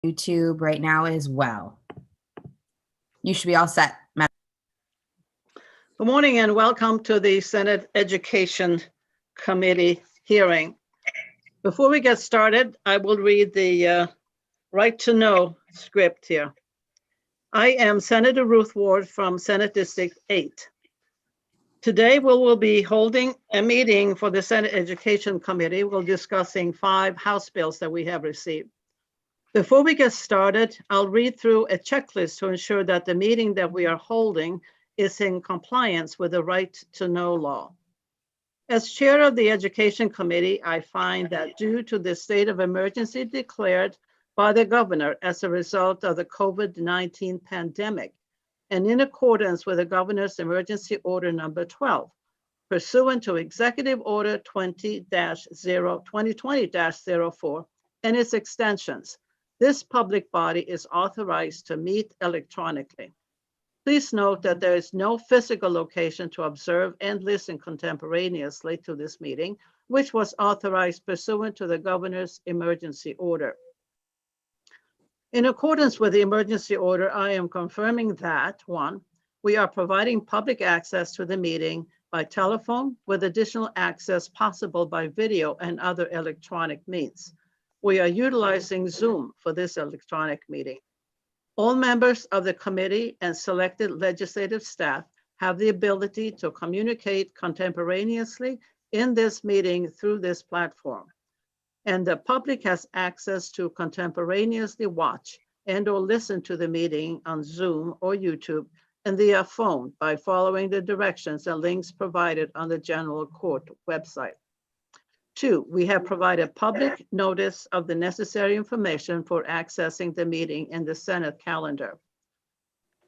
YouTube right now as well. You should be all set, Madam. Good morning and welcome to the Senate Education Committee hearing. Before we get started, I will read the right to know script here. I am Senator Ruth Ward from Senate District 8. Today we will be holding a meeting for the Senate Education Committee. We're discussing 5 House bills that we have received. Before we get started, I'll read through a checklist to ensure that the meeting that we are holding is in compliance with the right to know law. As chair of the Education Committee, I find that due to the state of emergency declared by the governor as a result of the COVID-19 pandemic, and in accordance with the governor's emergency order number 12, pursuant to Executive Order 2020-04 and its extensions, this public body is authorized to meet electronically. Please note that there is no physical location to observe and listen contemporaneously to this meeting, which was authorized pursuant to the governor's emergency order. In accordance with the emergency order, I am confirming that 1, we are providing public access to the meeting by telephone with additional access possible by video and other electronic means. We are utilizing Zoom for this electronic meeting. All members of the committee and selected legislative staff have the ability to communicate contemporaneously in this meeting through this platform. And the public has access to contemporaneously watch and or listen to the meeting on Zoom or YouTube and via phone by following the directions and links provided on the General Court website. 2, we have provided public notice of the necessary information for accessing the meeting in the Senate calendar.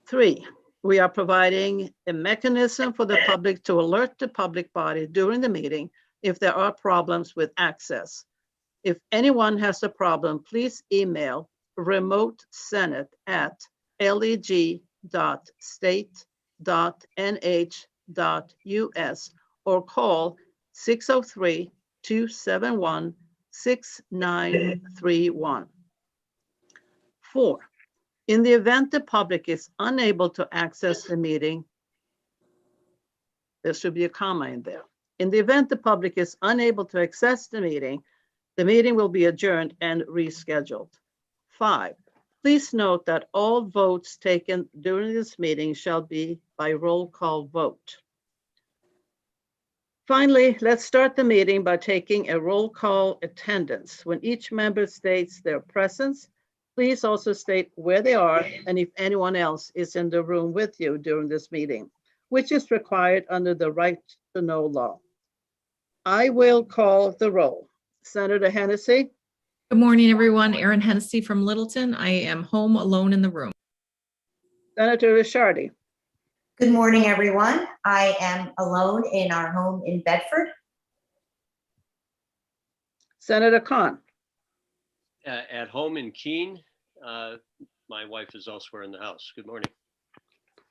3, we are providing a mechanism for the public to alert the public body during the meeting if there are problems with access. If anyone has a problem, please email remotesenate@leg.state.nh.us or call 603-271-6931. 4, in the event the public is unable to access the meeting, there should be a comma in there. In the event the public is unable to access the meeting will be adjourned and rescheduled. 5, please note that all votes taken during this meeting shall be by roll call vote. Finally, let's start the meeting by taking a roll call attendance. When each member states their presence, please also state where they are and if anyone else is in the room with you during this meeting, which is required under the right to know law. I will call the roll. Senator Hennessy. Good morning, everyone. Erin Hennessy from Littleton. I am home alone in the room. Senator Ricciardi. Good morning, everyone. I am alone in our home in Bedford. Senator Khan. At home in Keene. My wife is elsewhere in the house. Good morning.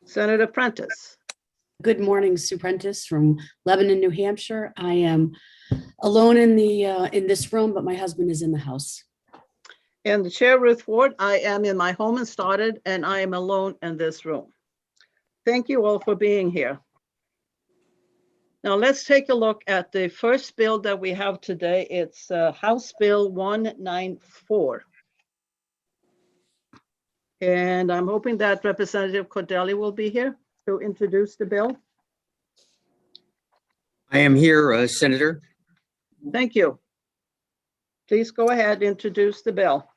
Senator Prentice. Good morning, Sue Prentice from Lebanon, New Hampshire. I am alone in this room, but my husband is in the house. And the Chair, Ruth Ward, I am in my home in Stoddard, and I am alone in this room. Thank you all for being here. Now let's take a look at the first bill that we have today. It's House Bill 194. And I'm hoping that Representative Cordelli will be here to introduce the bill. I am here, Senator. Thank you. Please go ahead, introduce the bill.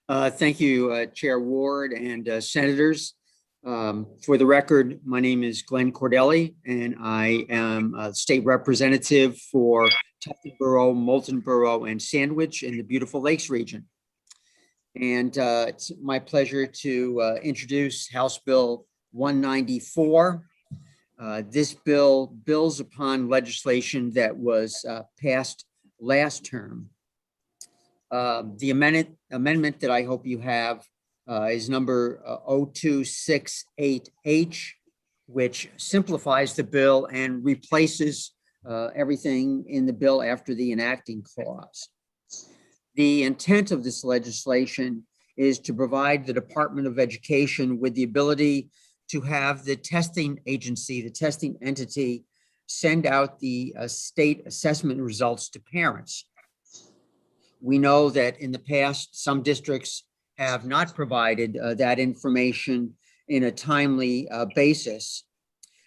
Thank you, Chair Ward and Senators. For the record, my name is Glenn Cordelli, and I am a state representative for Tufton Borough, Moulton Borough, and Sandwich in the beautiful Lakes region. And it's my pleasure to introduce House Bill 194. This bill builds upon legislation that was passed last term. The amendment that I hope you have is number 0268H, which simplifies the bill and replaces everything in the bill after the enacting clause. The intent of this legislation is to provide the Department of Education with the ability to have the testing agency, the testing entity, send out the state assessment results to parents. We know that in the past, some districts have not provided that information in a timely basis.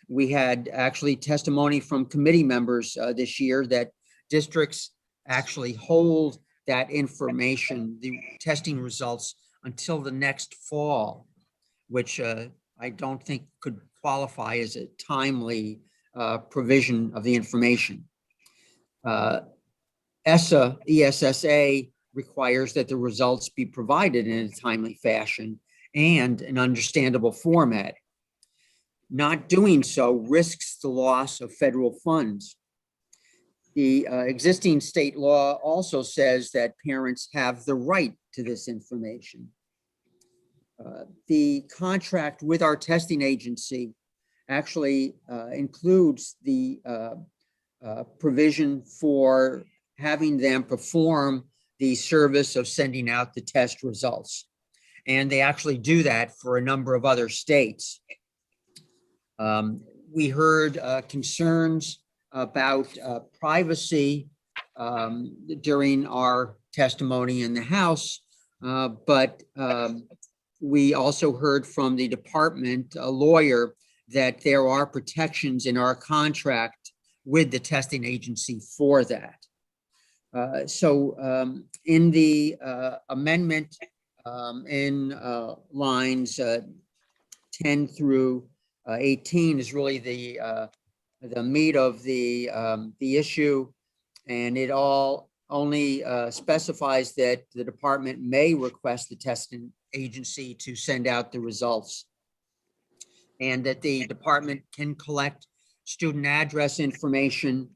We had actually testimony from committee members this year that districts actually hold that information, the testing results, until the next fall, which I don't think could qualify as a timely provision of the information. ESSA requires that the results be provided in a timely fashion and an understandable format. Not doing so risks the loss of federal funds. The existing state law also says that parents have the right to this information. The contract with our testing agency actually includes the provision for having them perform the service of sending out the test results. And they actually do that for a number of other states. We heard concerns about privacy during our testimony in the House, but we also heard from the department, a lawyer, that there are protections in our contract with the testing agency for that. So in the amendment in lines 10 through 18 is really the meat of the issue, and it all only specifies that the department may request the testing agency to send out the results, and that the department can collect student address information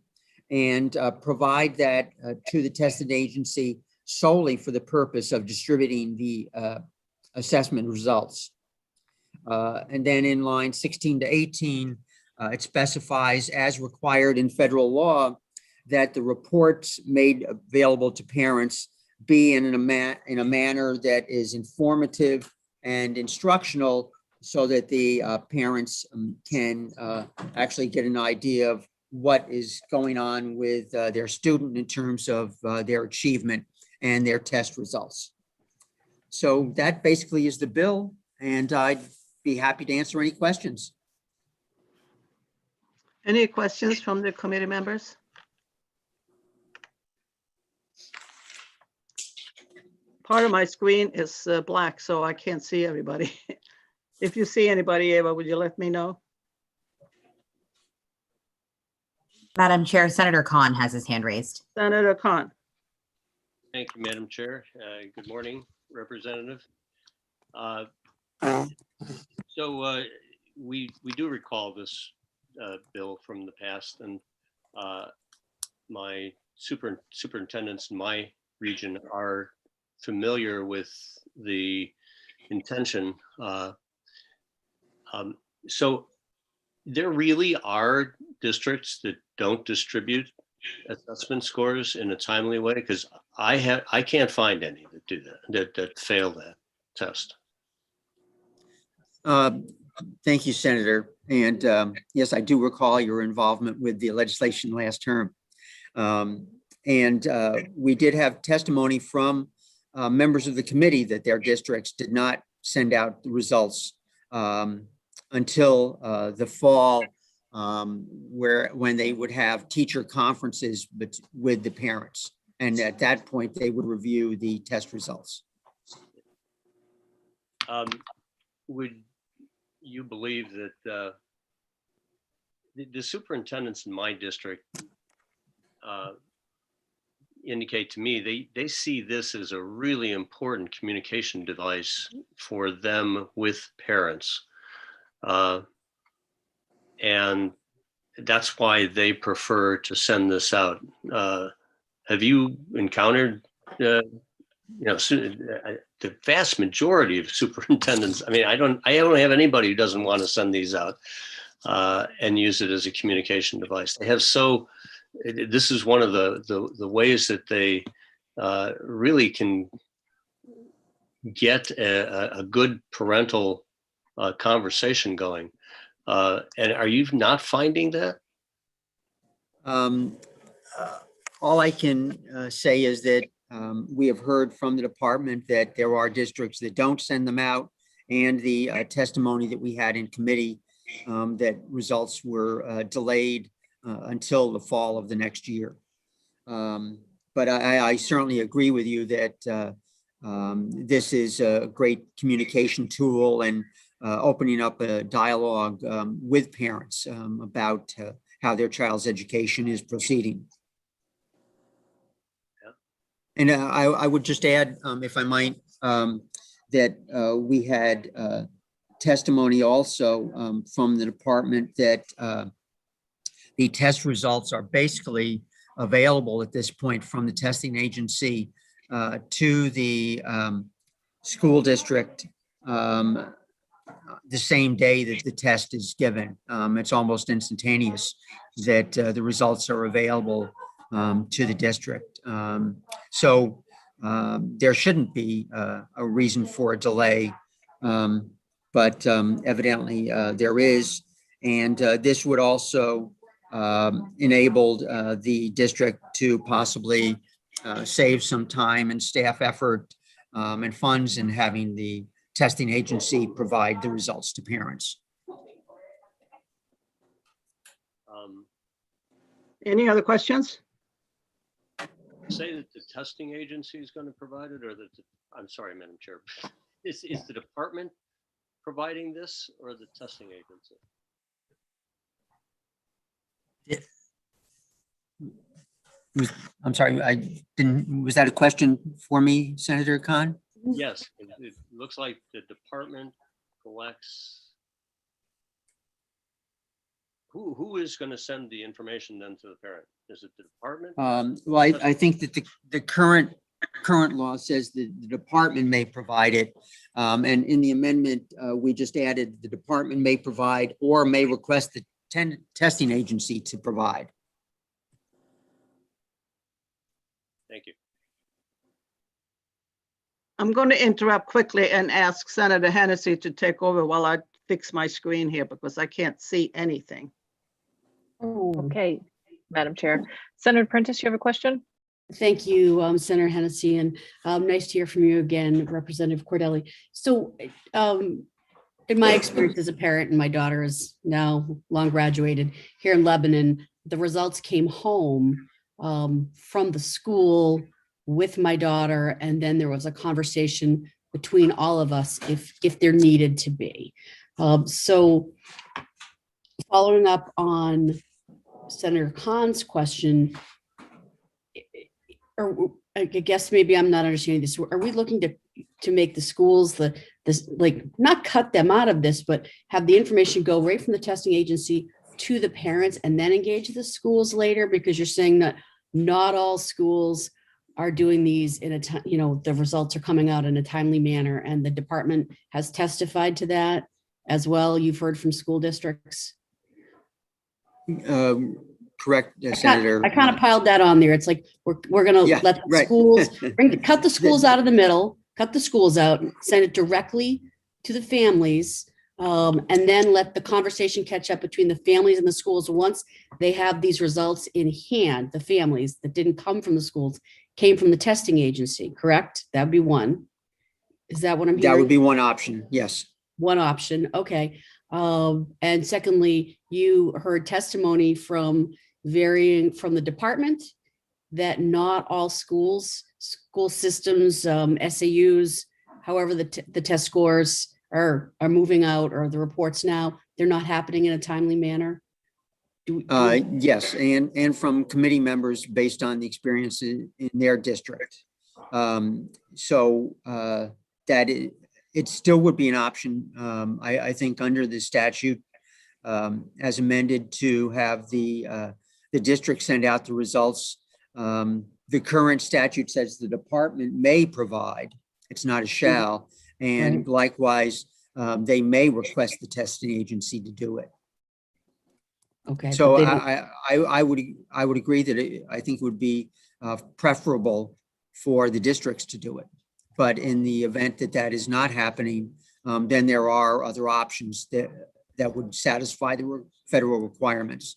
and provide that to the testing agency solely for the purpose of distributing the assessment results. And then in line 16 to 18, it specifies, as required in federal law, that the reports made available to parents be in a manner that is informative and instructional, so that the parents can actually get an idea of what is going on with their student in terms of their achievement and their test results. So that basically is the bill, and I'd be happy to answer any questions. Any questions from the committee members? Part of my screen is black, so I can't see everybody. If you see anybody, Eva, would you let me know? Madam Chair, Senator Khan has his hand raised. Senator Khan. Thank you, Madam Chair. Good morning, Representative. So we do recall this bill from the past, and my superintendents in my region are familiar with the intention. So there really are districts that don't distribute assessment scores in a timely way, because I can't find any that do that fail that test. Thank you, Senator. And yes, I do recall your involvement with the legislation last term. And we did have testimony from members of the committee that their districts did not send out the results until the fall, when they would have teacher conferences with the parents. And at that point, they would review the test results. Would you believe that the superintendents in my district indicate to me they see this as a really important communication device for them with parents, and that's why they prefer to send this out. Have you encountered the vast majority of superintendents? I mean, I don't have anybody who doesn't want to send these out and use it as a communication device. They have this is one of the ways that they really can get a good parental conversation going. And are you not finding that? Um, All I can say is that we have heard from the department that there are districts that don't send them out, and the testimony that we had in committee that results were delayed until the fall of the next year. But I certainly agree with you that this is a great communication tool and opening up a dialogue with parents about how their child's education is proceeding. And I would just add, if I might, that we had testimony also from the department that the test results are basically available at this point from the testing agency to the school district the same day that the test is given. It's almost instantaneous that the results are available to the district. So there shouldn't be a reason for a delay, but evidently there is. And this would also enable the district to possibly save some time and staff effort and funds in having the testing agency provide the results to parents. Any other questions? Say that the testing agency is going to provide it, or that I'm sorry, Madam Chair, is the department providing this or the testing agency? I'm sorry, I didn't, was that a question for me, Senator Khan? Yes, it looks like the department collects. Who is going to send the information then to the parent? Is it the department? Well, I think that the current law says that the department may provide it. And in the amendment, we just added the department may provide or may request the testing agency to provide. Thank you. I'm going to interrupt quickly and ask Senator Hennessy to take over while I fix my screen here because I can't see anything. Okay, Madam Chair. Senator Prentice, you have a question? Thank you, Senator Hennessy, and nice to hear from you again, Representative Cordelli. So in my experience as a parent, and my daughter is now long graduated here in Lebanon, the results came home from the school with my daughter, and then there was a conversation between all of us if there needed to be. So following up on Senator Khan's question, or I guess maybe I'm not understanding this. Are we looking to make the schools like not cut them out of this, but have the information go right from the testing agency to the parents and then engage the schools later? Because you're saying that not all schools are doing these in a time, the results are coming out in a timely manner, and the department has testified to that as well. You've heard from school districts. Correct, Senator. I kind of piled that on there. It's like we're going to let the schools cut the schools out of the middle, cut the schools out, send it directly to the families, and then let the conversation catch up between the families and the schools once they have these results in hand. The families that didn't come from the schools came from the testing agency, correct? That would be one. Is that what I'm hearing? That would be one option, yes. One option, okay. And secondly, you heard testimony from the department that not all school systems, SAUs, however the test scores are moving out, or the reports now, they're not happening in a timely manner? Yes, and from committee members based on the experience in their district. So that it still would be an option, I think, under the statute as amended, to have the district send out the results. The current statute says the department may provide, it's not a shall, and likewise, they may request the testing agency to do it. Okay. So I would agree that I think it would be preferable for the districts to do it. But in the event that that is not happening, then there are other options that would satisfy the federal requirements.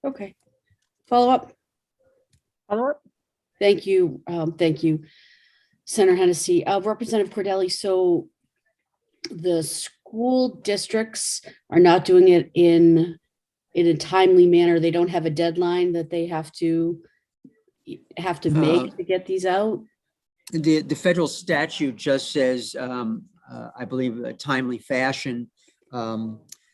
Okay. Follow up. Follow-up? Thank you. Thank you, Senator Hennessy. Representative Cordelli, so the school districts are not doing it in a timely manner. They don't have a deadline that they have to make to get these out? The federal statute just says, I believe, a timely fashion.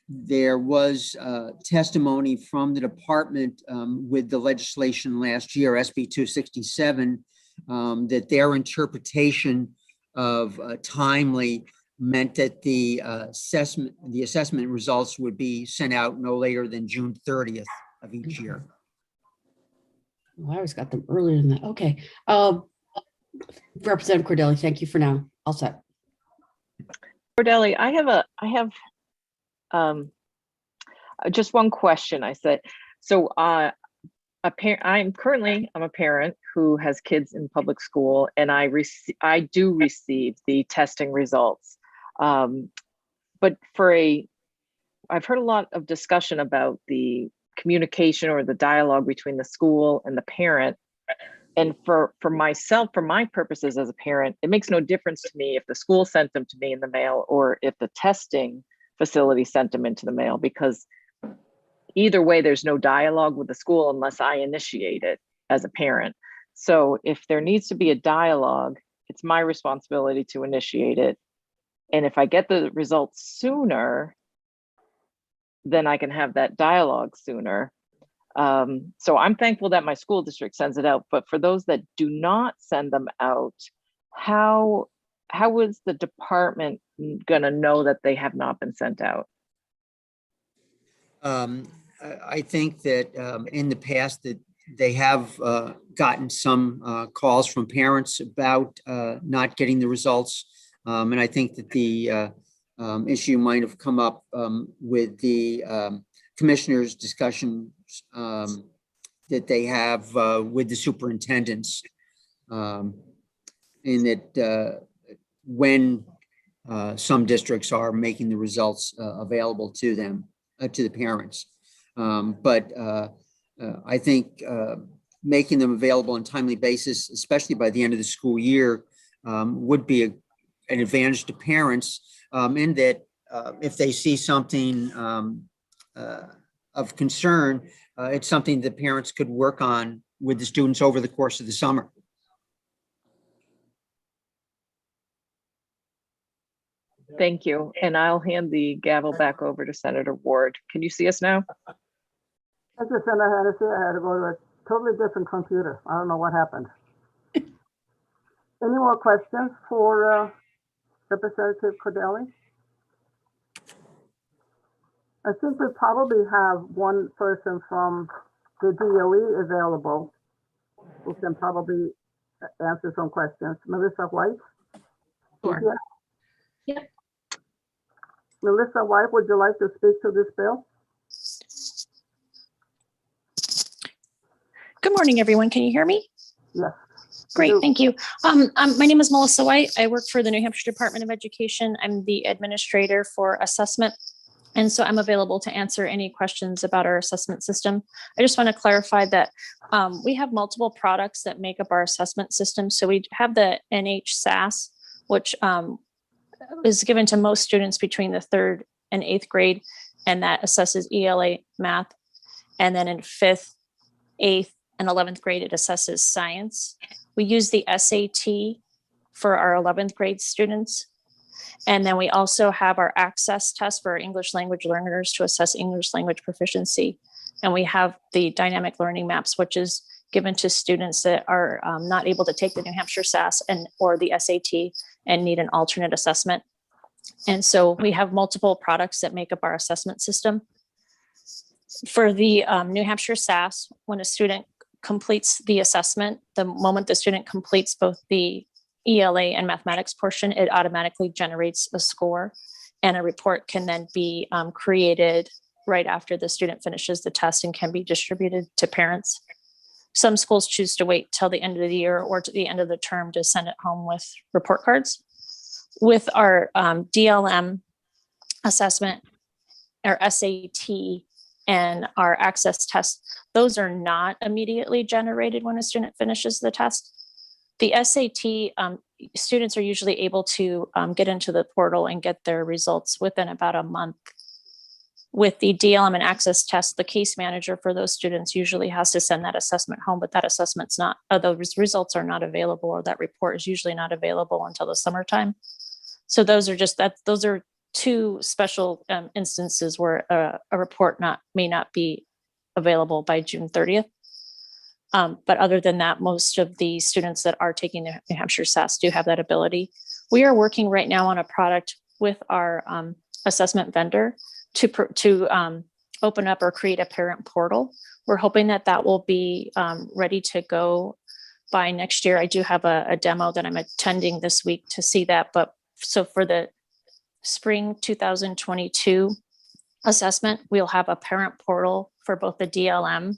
There was testimony from the department with the legislation last year, SB 267, that their interpretation of timely meant that the assessment results would be sent out no later than June 30th of each year. Oh, I always got them earlier than that. Okay. Representative Cordelli, thank you for now. All set. Cordelli, I have just one question. I said, so I'm a parent who has kids in public school, and I do receive the testing results. But I've heard a lot of discussion about the communication or the dialogue between the school and the parent. And for myself, for my purposes as a parent, it makes no difference to me if the school sent them to me in the mail or if the testing facility sent them into the mail, because either way, there's no dialogue with the school unless I initiate it as a parent. So if there needs to be a dialogue, it's my responsibility to initiate it. And if I get the results sooner, then I can have that dialogue sooner. So I'm thankful that my school district sends it out, but for those that do not send them out, how is the department gonna know that they have not been sent out? I think that in the past that they have gotten some calls from parents about not getting the results. And I think that the issue might have come up with the commissioners' discussions that they have with the superintendents, in that when some districts are making the results available to them, to the parents. But I think making them available on a timely basis, especially by the end of the school year, would be an advantage to parents, in that if they see something of concern, it's something that parents could work on with the students over the course of the summer. Thank you. And I'll hand the gavel back over to Senator Ward. Can you see us now? Thank you, Senator Hennessy. I had to go to a totally different computer. I don't know what happened. Any more questions for Representative Cordelli? I think we probably have one person from the DOE available who can probably answer some questions. Melissa White? Sure. Yeah. Melissa White, would you like to speak to this bill? Good morning, everyone. Can you hear me? Yes. Great, thank you. My name is Melissa White. I work for the New Hampshire Department of Education. I'm the administrator for assessment. And so I'm available to answer any questions about our assessment system. I just want to clarify that we have multiple products that make up our assessment system. So we have the NHSAS, which is given to most students between the 3rd and 8th grade, and that assesses ELA math. And then in 5th, 8th, and 11th grade, it assesses science. We use the SAT for our 11th grade students. And then we also have our access test for our English language learners to assess English language proficiency. And we have the dynamic learning maps, which is given to students that are not able to take the New Hampshire SAS or the SAT and need an alternate assessment. And so we have multiple products that make up our assessment system. For the New Hampshire SAS, when a student completes the assessment, the moment the student completes both the ELA and mathematics portion, it automatically generates a score, and a report can then be created right after the student finishes the test and can be distributed to parents. Some schools choose to wait till the end of the year or to the end of the term to send it home with report cards. With our DLM assessment, our SAT, and our access test, those are not immediately generated when a student finishes the test. The SAT, students are usually able to get into the portal and get their results within about a month. With the DLM and access test, the case manager for those students usually has to send that assessment home, but that assessment's not, those results are not available, or that report is usually not available until the summertime. So those are two special instances where a report may not be available by June 30th. But other than that, most of the students that are taking the New Hampshire SAS do have that ability. We are working right now on a product with our assessment vendor to open up or create a parent portal. We're hoping that that will be ready to go by next year. I do have a demo that I'm attending this week to see that. But so for the spring 2022 assessment, we'll have a parent portal for both the DLM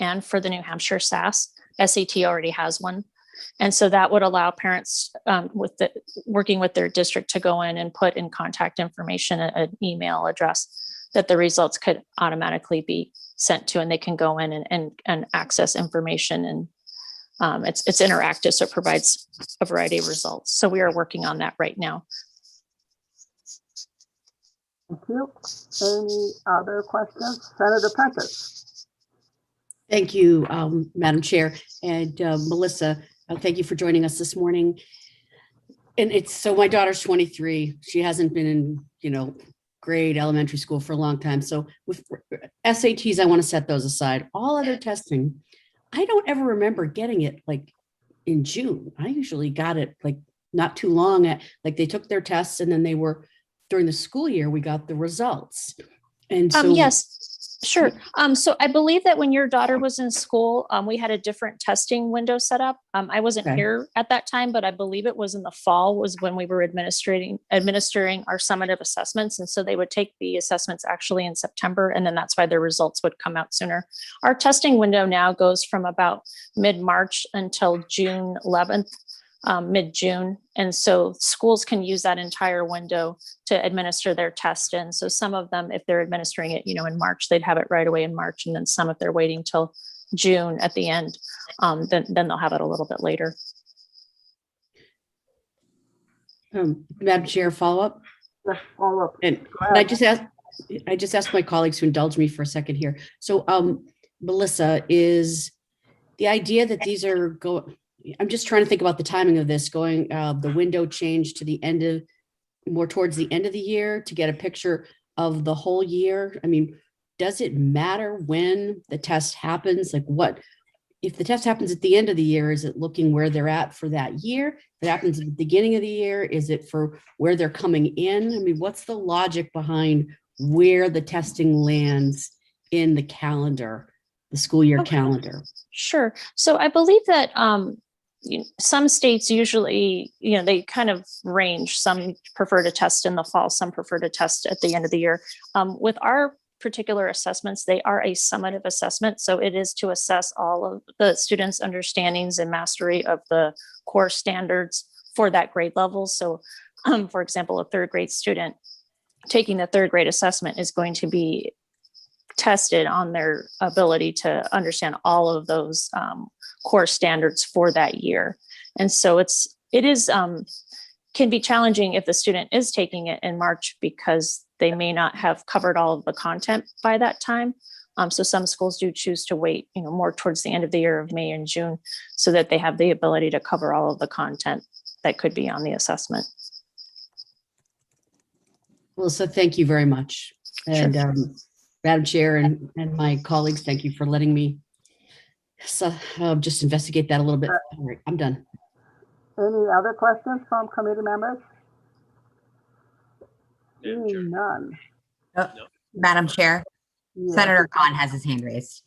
and for the New Hampshire SAS. SAT already has one. And so that would allow parents working with their district to go in and put in contact information, an email address that the results could automatically be sent to, and they can go in and access information. And it's interactive, so it provides a variety of results. So we are working on that right now. Thank you. Any other questions? Senator Prentice. Thank you, Madam Chair. And Melissa, thank you for joining us this morning. And so my daughter's 23. She hasn't been in, grade elementary school for a long time. So with SATs, I want to set those aside. All other testing, I don't ever remember getting it like in June. I usually got it like not too long like they took their tests, and then during the school year, we got the results. And so yes, sure. So I believe that when your daughter was in school, we had a different testing window set up. I wasn't Okay. here at that time, but I believe it was in the fall was when we were administering our summative assessments. And so they would take the assessments actually in September, and then that's why their results would come out sooner. Our testing window now goes from about mid-March until June 11th. Mid-June. And so schools can use that entire window to administer their test in. So some of them, if they're administering it, in March, they'd have it right away in March. And then some, if they're waiting till June at the end, then they'll have it a little bit later. Madam Chair, follow up. Let's follow up. And I just asked my colleagues to indulge me for a second here. So Melissa, is the idea that these are I'm just trying to think about the timing of this going, the window change to the end of, more towards the end of the year to get a picture of the whole year. I mean, does it matter when the test happens? Like if the test happens at the end of the year, is it looking where they're at for that year? If it happens at the beginning of the year, is it for where they're coming in? I mean, what's the logic behind where the testing lands in the calendar, the school year calendar? Sure. So I believe that some states usually, they kind of range. Some prefer to test in the fall, some prefer to test at the end of the year. With our particular assessments, they are a summative assessment. So it is to assess all of the students' understandings and mastery of the core standards for that grade level. So for example, a third grade student taking the third grade assessment is going to be tested on their ability to understand all of those core standards for that year. And so it is can be challenging if the student is taking it in March because they may not have covered all of the content by that time. So some schools do choose to wait, more towards the end of the year of May and June, so that they have the ability to cover all of the content that could be on the assessment. Well, so thank you very much. Sure. And Madam Chair and my colleagues, thank you for letting me just investigate that a little bit. All right, I'm done. Any other questions from committee members? Madam Chair. None. Madam Chair, Yes. Senator Khan has his hand raised.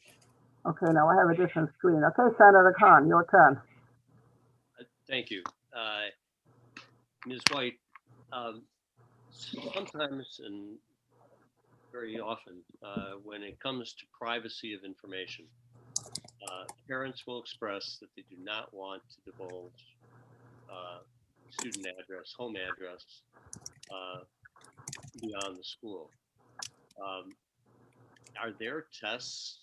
Okay, now I have a different screen. Okay, Senator Khan, your turn. Thank you. Ms. White, sometimes and very often when it comes to privacy of information, parents will express that they do not want to divulge student address, home address beyond the school. Are there tests?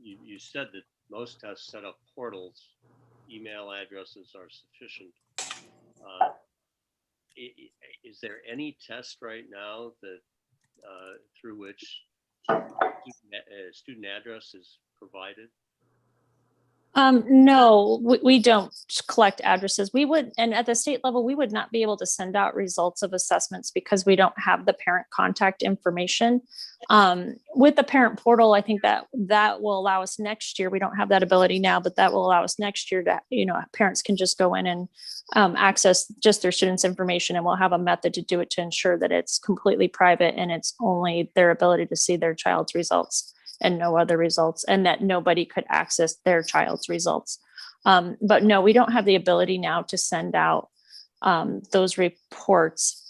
You said that most tests set up portals, email addresses are sufficient. Is there any test right now that through which student address is provided? No, we don't collect addresses. We would, and at the state level, we would not be able to send out results of assessments because we don't have the parent contact information. With the parent portal, I think that will allow us next year. We don't have that ability now, but that will allow us next year to, parents can just go in and access just their students' information, and we'll have a method to do it to ensure that it's completely private and it's only their ability to see their child's results and no other results, and that nobody could access their child's results. But no, we don't have the ability now to send out those reports.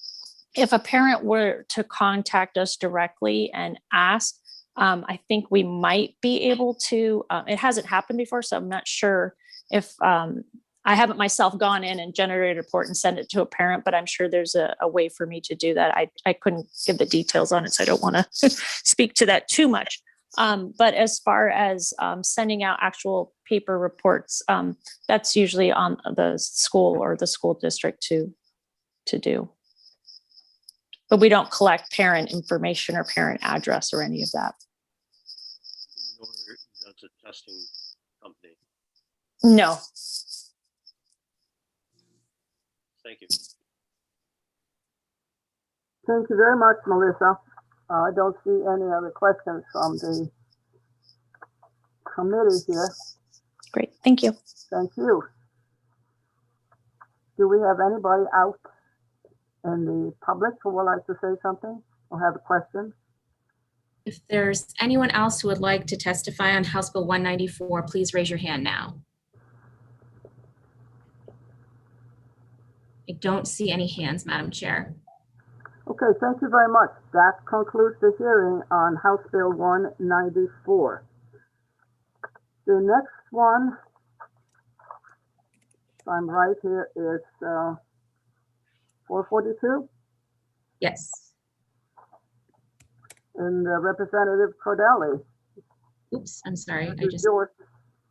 If a parent were to contact us directly and ask, I think we might be able to. It hasn't happened before, so I'm not sure if I haven't myself gone in and generated a report and send it to a parent, but I'm sure there's a way for me to do that. I couldn't give the details on it, so I don't want to speak to that too much. But as far as sending out actual paper reports, that's usually on the school or the school district to do. But we don't collect parent information or parent address or any of that. Nor does a testing company. No. Thank you. Thank you very much, Melissa. I don't see any other questions from the committee here. Great, thank you. Thank you. Do we have anybody out in the public who would like to say something or have a question? If there's anyone else who would like to testify on House Bill 194, please raise your hand now. I don't see any hands, Madam Chair. Okay, thank you very much. That concludes the hearing on House Bill 194. The next one, if I'm right here, is 442, Yes. and Representative Cordelli. Oops, I'm sorry. This is yours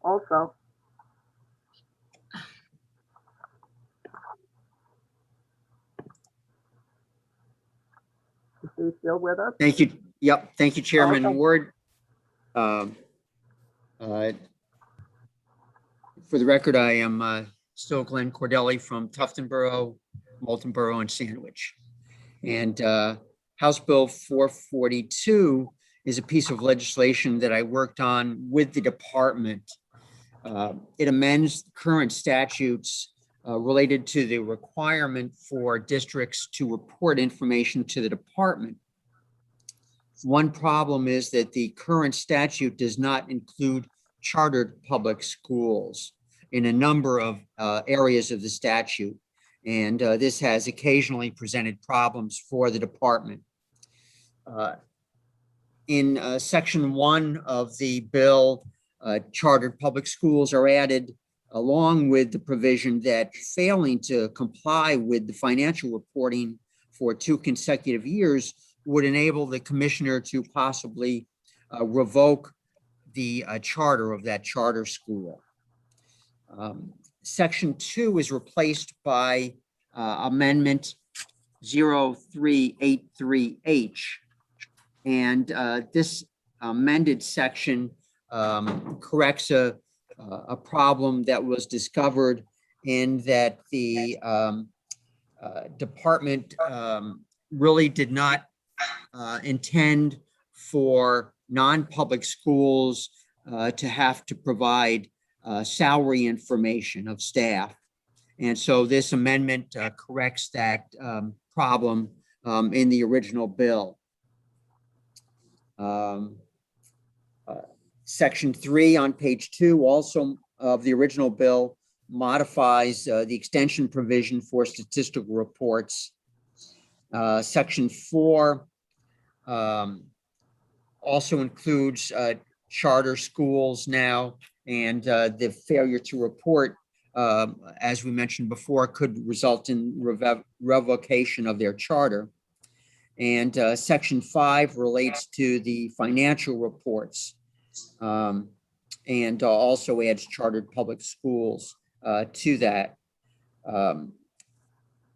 also. Is he still with us? Thank you. Yep. Thank you, Chairman Okay. Ward. For the record, I am still Glenn Cordelli from Tuftonboro, Moultonboro, and Sandwich. And House Bill 442 is a piece of legislation that I worked on with the department. It amends current statutes related to the requirement for districts to report information to the department. One problem is that the current statute does not include chartered public schools in a number of areas of the statute. And this has occasionally presented problems for the department. In section 1 of the bill, chartered public schools are added along with the provision that failing to comply with the financial reporting for 2 consecutive years would enable the commissioner to possibly revoke the charter of that charter school. Section 2 is replaced by Amendment 0383H. And this amended section corrects a problem that was discovered in that the department really did not intend for non-public schools to have to provide salary information of staff. And so this amendment corrects that problem in the original bill. Section 3 on page 2 also of the original bill modifies the extension provision for statistical reports. Section 4 also includes charter schools now And the failure to report, as we mentioned before, could result in revocation of their charter. And Section 5 relates to the financial reports, and also adds chartered public schools to that.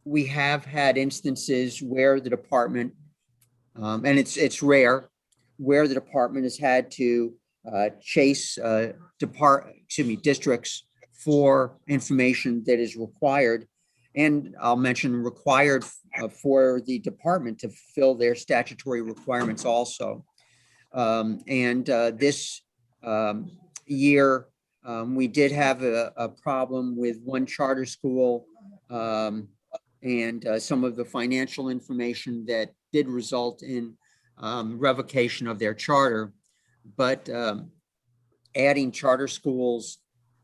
We have had instances where the department, and it's rare, where the department has had to chase districts for information that is required. And I'll mention required for the department to fill their statutory requirements also. This year, we did have a problem with one charter school and some of the financial information that did result in revocation of their charter. But adding charter schools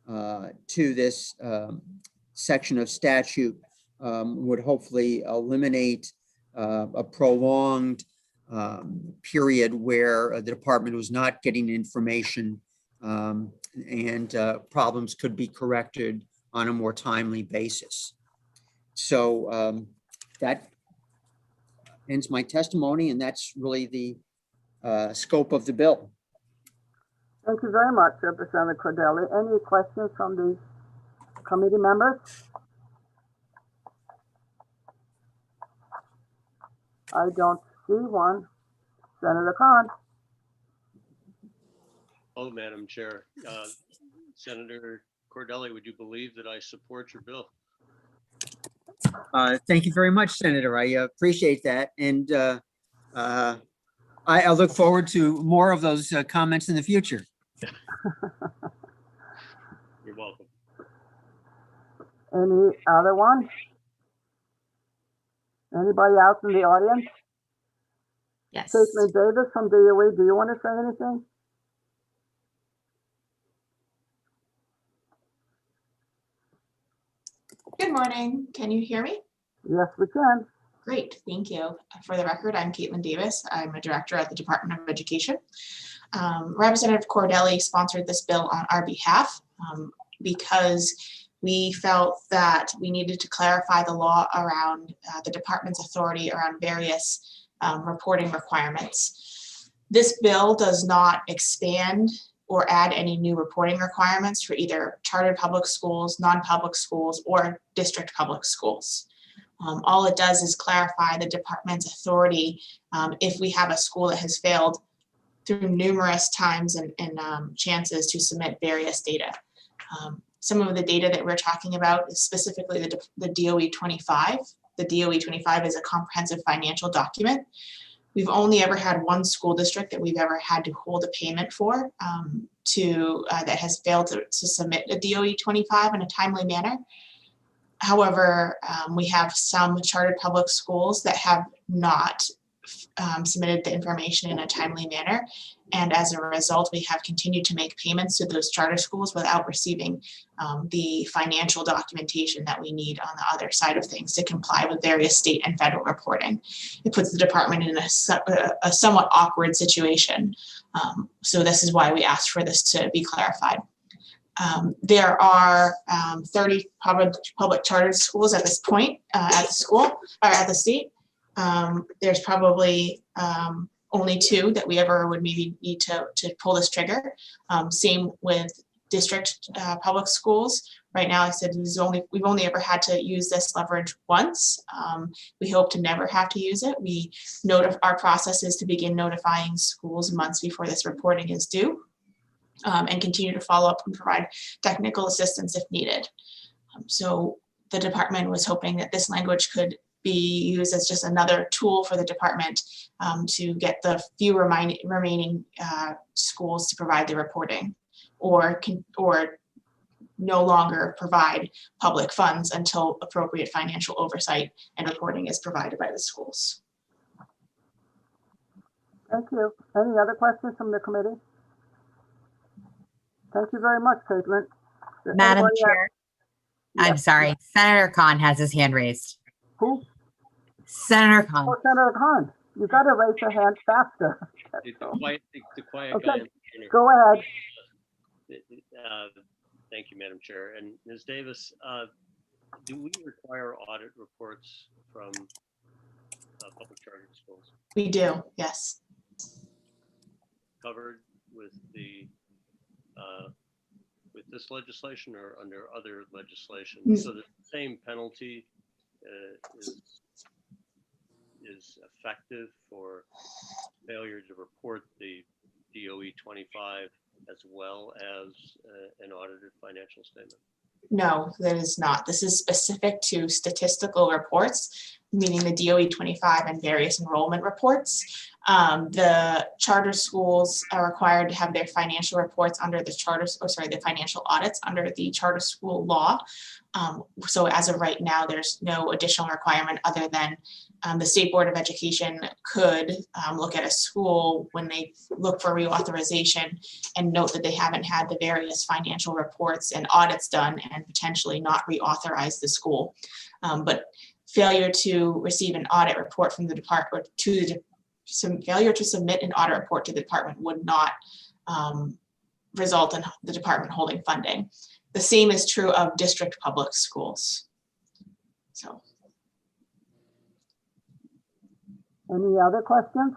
to this section of statute would hopefully eliminate a prolonged period where the department was not getting information, and problems could be corrected on a more timely basis. So that ends my testimony, and that's really the scope of the bill. Thank you very much, Representative Cordelli. Any questions from the committee members? I don't see one. Senator Khan. Oh, Madam Chair. Senator Cordelli, would you believe that I support your bill? Thank you very much, Senator. I appreciate that. And I look forward to more of those comments in the future. You're welcome. Any other one? Anybody else in the audience? Yes. Caitlin Davis from DOE, do you want to say anything? Good morning. Can you hear me? Yes, we can. Great, thank you. For the record, I'm Caitlin Davis. I'm a director at the Department of Education. Representative Cordelli sponsored this bill on our behalf because we felt that we needed to clarify the law around the department's authority around various reporting requirements. This bill does not expand or add any new reporting requirements for either chartered public schools, non-public schools, or district public schools. All it does is clarify the department's authority if we have a school that has failed through numerous times and chances to submit various data. Some of the data that we're talking about is specifically the DOE 25. The DOE 25 is a comprehensive financial document. We've only ever had one school district that we've ever had to hold a payment for that has failed to submit a DOE 25 in a timely manner. However, we have some chartered public schools that have not submitted the information in a timely manner. And as a result, we have continued to make payments to those charter schools without receiving the financial documentation that we need on the other side of things to comply with various state and federal reporting. It puts the department in a somewhat awkward situation. So this is why we asked for this to be clarified. There are 30 public charter schools at this point at the school or at the state. There's probably only 2 that we ever would maybe need to pull this trigger. Same with district public schools. Right now, I said we've only ever had to use this leverage once. We hope to never have to use it. Our process is to begin notifying schools months before this reporting is due. And continue to follow up and provide technical assistance if needed. So the department was hoping that this language could be used as just another tool for the department to get the few remaining schools to provide the reporting, or no longer provide public funds until appropriate financial oversight and reporting is provided by the schools. Thank you. Any other questions from the committee? Thank you very much, Caitlin. Madam Anybody Chair, else? I'm sorry. Senator Khan has his hand raised. Who? Senator Khan. Oh, Senator Khan, you got to raise your hand faster. The quiet Okay. guy. Go ahead. Thank you, Madam Chair. And Ms. Davis, do we require audit reports from public charter schools We do, yes. covered with the with this legislation or under other legislation? So the same penalty is effective for failure to report the DOE 25 as well as an audited financial statement? No, that is not. This is specific to statistical reports, meaning the DOE 25 and various enrollment reports. The charter schools are required to have their financial reports under the the financial audits under the charter school law. So as of right now, there's no additional requirement other than the State Board of Education could look at a school when they look for reauthorization and note that they haven't had the various financial reports and audits done and potentially not reauthorize the school. But failure to receive an audit report from the department failure to submit an audit report to the department would not result in the department holding funding. The same is true of district public schools. So. Any other questions?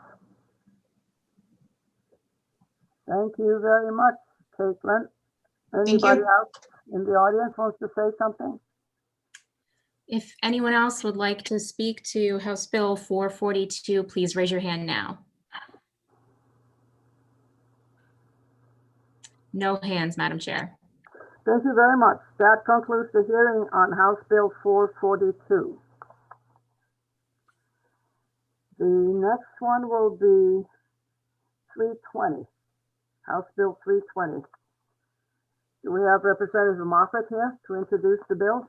Thank you very much, Caitlin. Anybody else in the audience wants to say something? If anyone else would like to speak to House Bill 442, please raise your hand now. No hands, Madam Chair. Thank you very much. That concludes the hearing on House Bill 442. The next one will be 320, House Bill 320. Do we have Representative Moffett here to introduce the bill?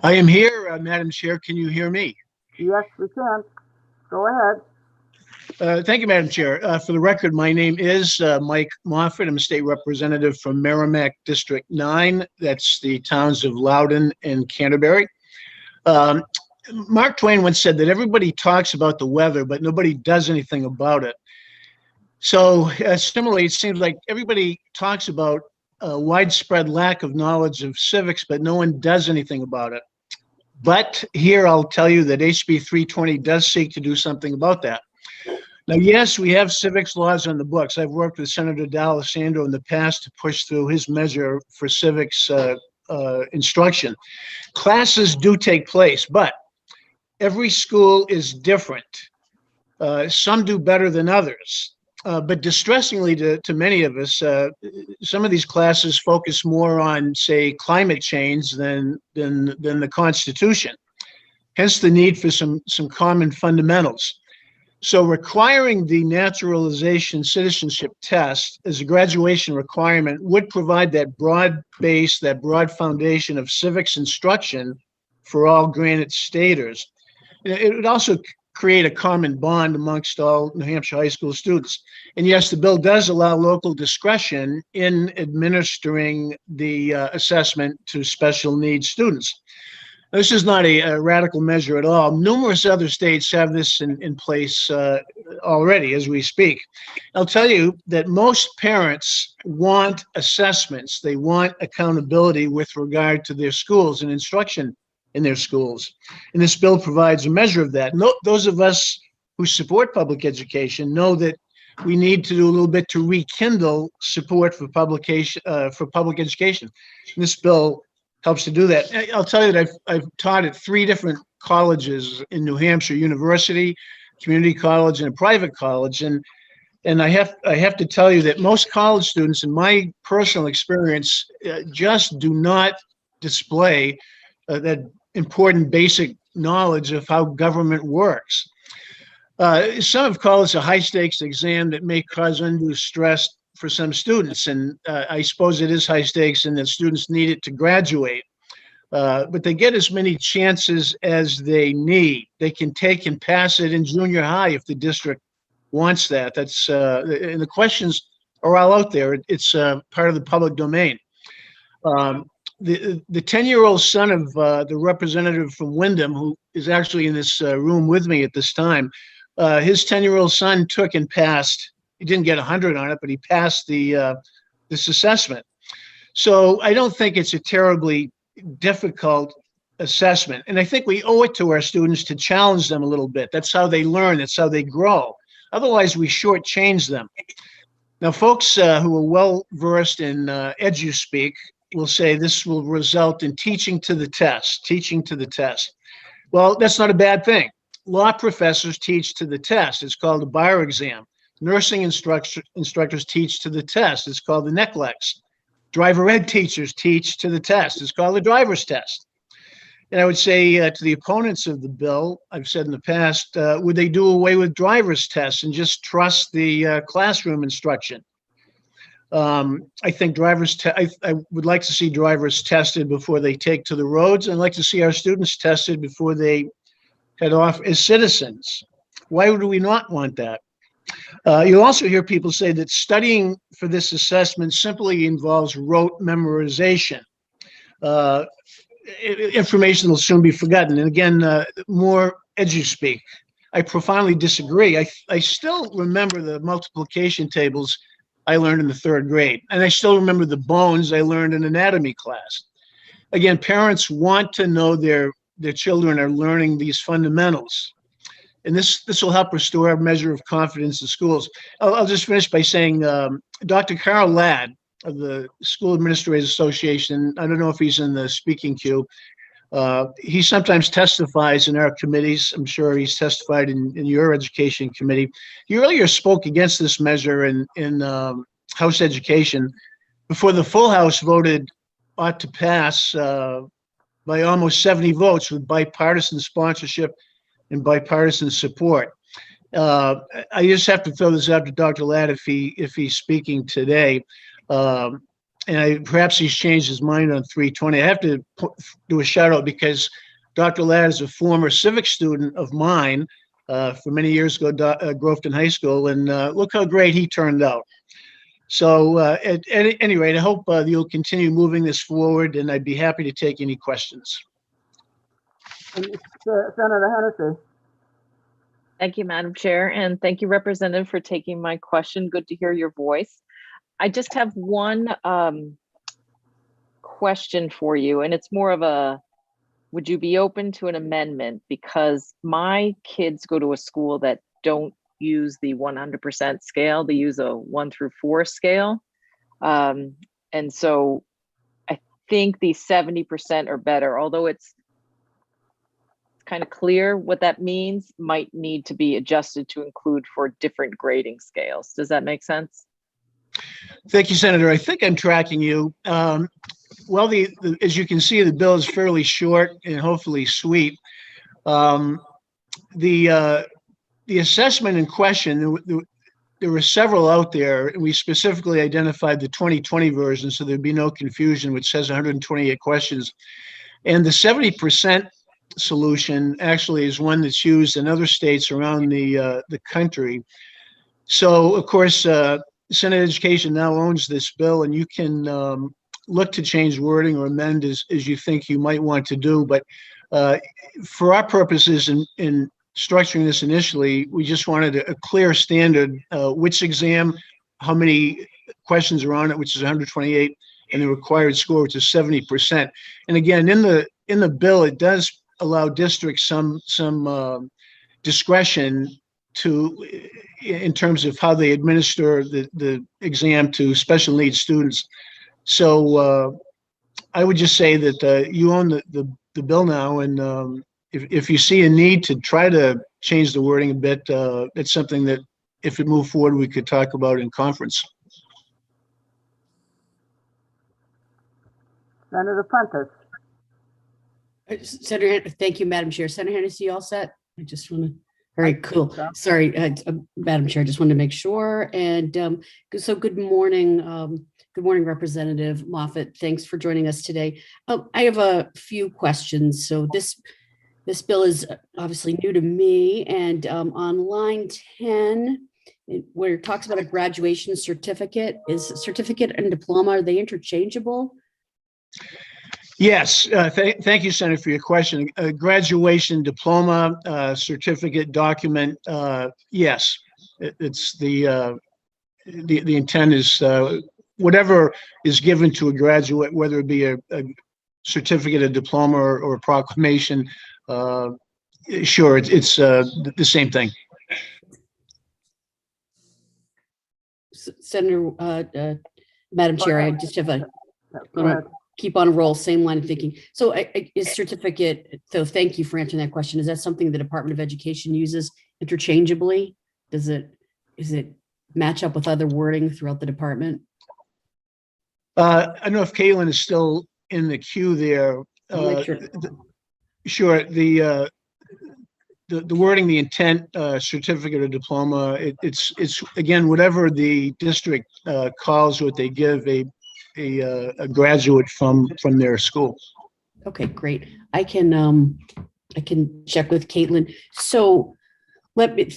I am here, Madam Chair. Can you hear me? Yes, we can. Go ahead. Thank you, Madam Chair. For the record, my name is Mike Moffett. I'm a state representative from Merrimack District 9. That's the towns of Loudoun and Canterbury. Mark Twain once said that everybody talks about the weather, but nobody does anything about it. So similarly, it seems like everybody talks about a widespread lack of knowledge of civics, but no one does anything about it. But here I'll tell you that HB 320 does seek to do something about that. Now, yes, we have civics laws on the books. I've worked with Senator D'Alessandro in the past to push through his measure for civics instruction. Classes do take place, but every school is different. Some do better than others. But distressingly to many of us, some of these classes focus more on, say, climate change than the Constitution. Hence the need for some common fundamentals. So requiring the naturalization citizenship test as a graduation requirement would provide that broad base, that broad foundation of civics instruction for all Granite Staters. It would also create a common bond amongst all New Hampshire high school students. And yes, the bill does allow local discretion in administering the assessment to special needs students. This is not a radical measure at all. Numerous other states have this in place already as we speak. I'll tell you that most parents want assessments. They want accountability with regard to their schools and instruction in their schools. And this bill provides a measure of that. Those of us who support public education know that we need to do a little bit to rekindle support for public education. And this bill helps to do that. I'll tell you that I've taught at 3 different colleges in New Hampshire: university, community college, and a private college. And I have to tell you that most college students, in my personal experience, just do not display that important basic knowledge of how government works. Some have called this a high-stakes exam that may cause undue stress for some students, and I suppose it is high stakes and that students need it to graduate. But they get as many chances as they need. They can take and pass it in junior high if the district wants that. That's and the questions are all out there. It's part of the public domain. The 10-year-old son of the representative from Wyndham, who is actually in this room with me at this time, his 10-year-old son took and passed. He didn't get 100 on it, but he passed the this assessment. So I don't think it's a terribly difficult assessment. And I think we owe it to our students to challenge them a little bit. That's how they learn. That's how they grow. Otherwise, we shortchange them. Now, folks who are well versed in EduSpeak will say this will result in teaching to the test, teaching to the test. Well, that's not a bad thing. Law professors teach to the test. It's called a bar exam. Nursing instructors teach to the test. It's called the NCLEX. Driver ed teachers teach to the test. It's called the driver's test. And I would say to the opponents of the bill, I've said in the past, would they do away with driver's tests and just trust the classroom instruction? I think I would like to see drivers tested before they take to the roads. I'd like to see our students tested before they head off as citizens. Why would we not want that? You'll also hear people say that studying for this assessment simply involves rote memorization. Information will soon be forgotten. And again, more EduSpeak. I profoundly disagree. I still remember the multiplication tables I learned in the 3rd grade. And I still remember the bones I learned in anatomy class. Again, parents want to know their children are learning these fundamentals. And this will help restore a measure of confidence in schools. I'll just finish by saying Dr. Carl Ladd of the School Administrators Association, I don't know if he's in the speaking queue. He sometimes testifies in our committees. I'm sure he's testified in your education committee. He earlier spoke against this measure in House Education before the full House voted ought to pass by almost 70 votes with bipartisan sponsorship and bipartisan support. I just have to throw this out to Dr. Ladd if he's speaking today. And perhaps he's changed his mind on 320. I have to do a shout out because Dr. Ladd is a former civic student of mine for many years ago, Groveton High School, and look how great he turned out. So at any rate, I hope you'll continue moving this forward, and I'd be happy to take any questions. Senator Hennessy. Thank you, Madam Chair, and thank you, Representative, for taking my question. Good to hear your voice. I just have one question for you, and it's more of a, would you be open to an amendment? Because my kids go to a school that don't use the 100% scale, they use a 1 through 4 scale. And so I think the 70% or better, although it's kind of clear what that means, might need to be adjusted to include for different grading scales. Does that make sense? Thank you, Senator. I think I'm tracking you. Well, as you can see, the bill is fairly short and hopefully sweet. The assessment in question, there were several out there, and we specifically identified the 2020 version so there'd be no confusion, which says 128 questions. And the 70% solution actually is one that's used in other states around the country. So, of course, Senate Education now owns this bill, and you can look to change wording or amend as you think you might want to do. But for our purposes in structuring this initially, we just wanted a clear standard, which exam, how many questions are on it, which is 128, and the required score, which is 70%. And again, in the bill, it does allow districts some discretion in terms of how they administer the exam to special needs students. So I would just say that you own the bill now, and if you see a need to try to change the wording a bit, it's something that if it moved forward, we could talk about in conference. Senator Prentice. Senator, thank you, Madam Chair. Senator Hennessy, all set? I just want to, very cool. Sorry, Madam Chair, just wanted to make sure. And so good morning. Good morning, Representative Moffett. Thanks for joining us today. I have a few questions. So this bill is obviously new to me, and on line 10, where it talks about a graduation certificate, is certificate and diploma, are they interchangeable? Yes, thank you, Senator, for your question. Graduation diploma, certificate, document, yes. It's the intent is whatever is given to a graduate, whether it be a certificate, a diploma, or a proclamation. Sure, it's the same thing. Senator, Madam Chair, I just have a, Go ahead. keep on a roll, same line of thinking. So is certificate, so thank you for answering that question. Is that something the Department of Education uses interchangeably? Is it match up with other wording throughout the department? I don't know if Caitlin is still in the queue there. I'll make sure. Sure, the wording, the intent, certificate or diploma, it's again, whatever the district calls what they give a graduate from their school. Okay, great. I can check with Caitlin. So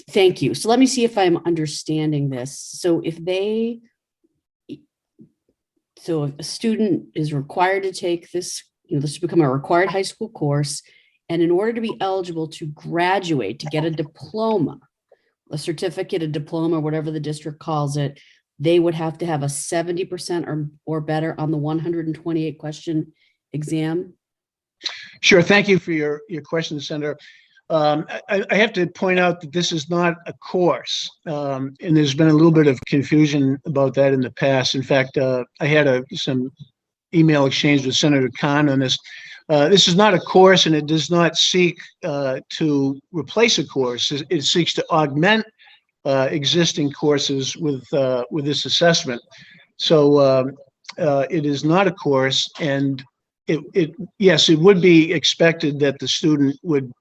thank you. So let me see if I'm understanding this. So if a student is required to take this, this has become a required high school course, and in order to be eligible to graduate, to get a diploma, a certificate, a diploma, whatever the district calls it, they would have to have a 70% or better on the 128 question exam. Sure. Thank you for your question, Senator. I have to point out that this is not a course, and there's been a little bit of confusion about that in the past. In fact, I had some email exchange with Senator Khan on this. This is not a course, and it does not seek to replace a course. It seeks to augment existing courses with this assessment. So it is not a course, and yes, it would be expected that the student would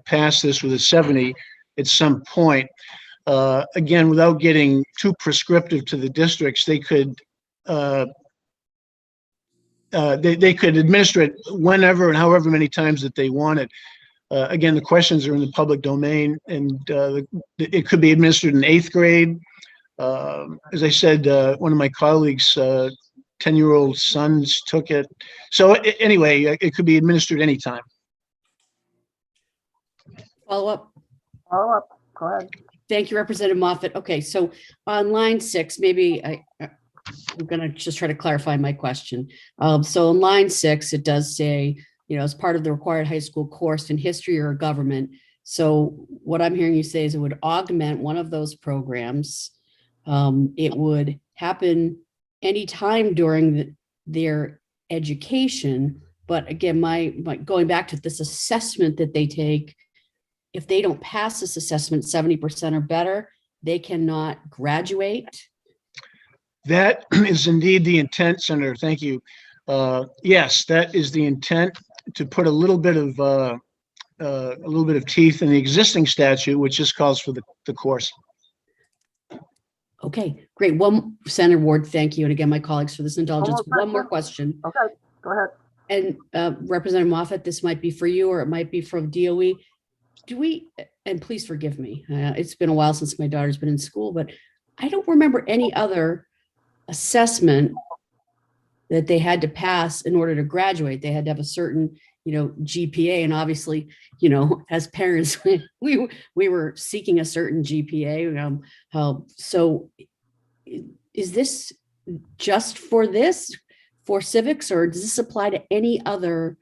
pass this with a 70 at some point. Again, without getting too prescriptive to the districts, they could administer it whenever and however many times that they wanted. Again, the questions are in the public domain, and it could be administered in 8th grade. As I said, one of my colleagues' 10-year-old sons took it. So anyway, it could be administered anytime. Follow up. Go ahead. Thank you, Representative Moffett. Okay, so on line 6, maybe I'm going to just try to clarify my question. So on line 6, it does say, as part of the required high school course in history or government. So what I'm hearing you say is it would augment one of those programs. It would happen anytime during their education. But again, my going back to this assessment that they take, if they don't pass this assessment 70% or better, they cannot graduate. That is indeed the intent, Senator. Thank you. Yes, that is the intent, to put a little bit of teeth in the existing statute, which just calls for the course. Okay, great. Senator Ward, thank you. And again, my colleagues, for this indulgence. One more question. Okay, go ahead. And Representative Moffett, this might be for you, or it might be from DOE. And please forgive me, it's been a while since my daughter's been in school, but I don't remember any other assessment that they had to pass in order to graduate. They had to have a certain, GPA. And obviously, as parents, we were seeking a certain GPA. So is this just for civics, or does this apply to any other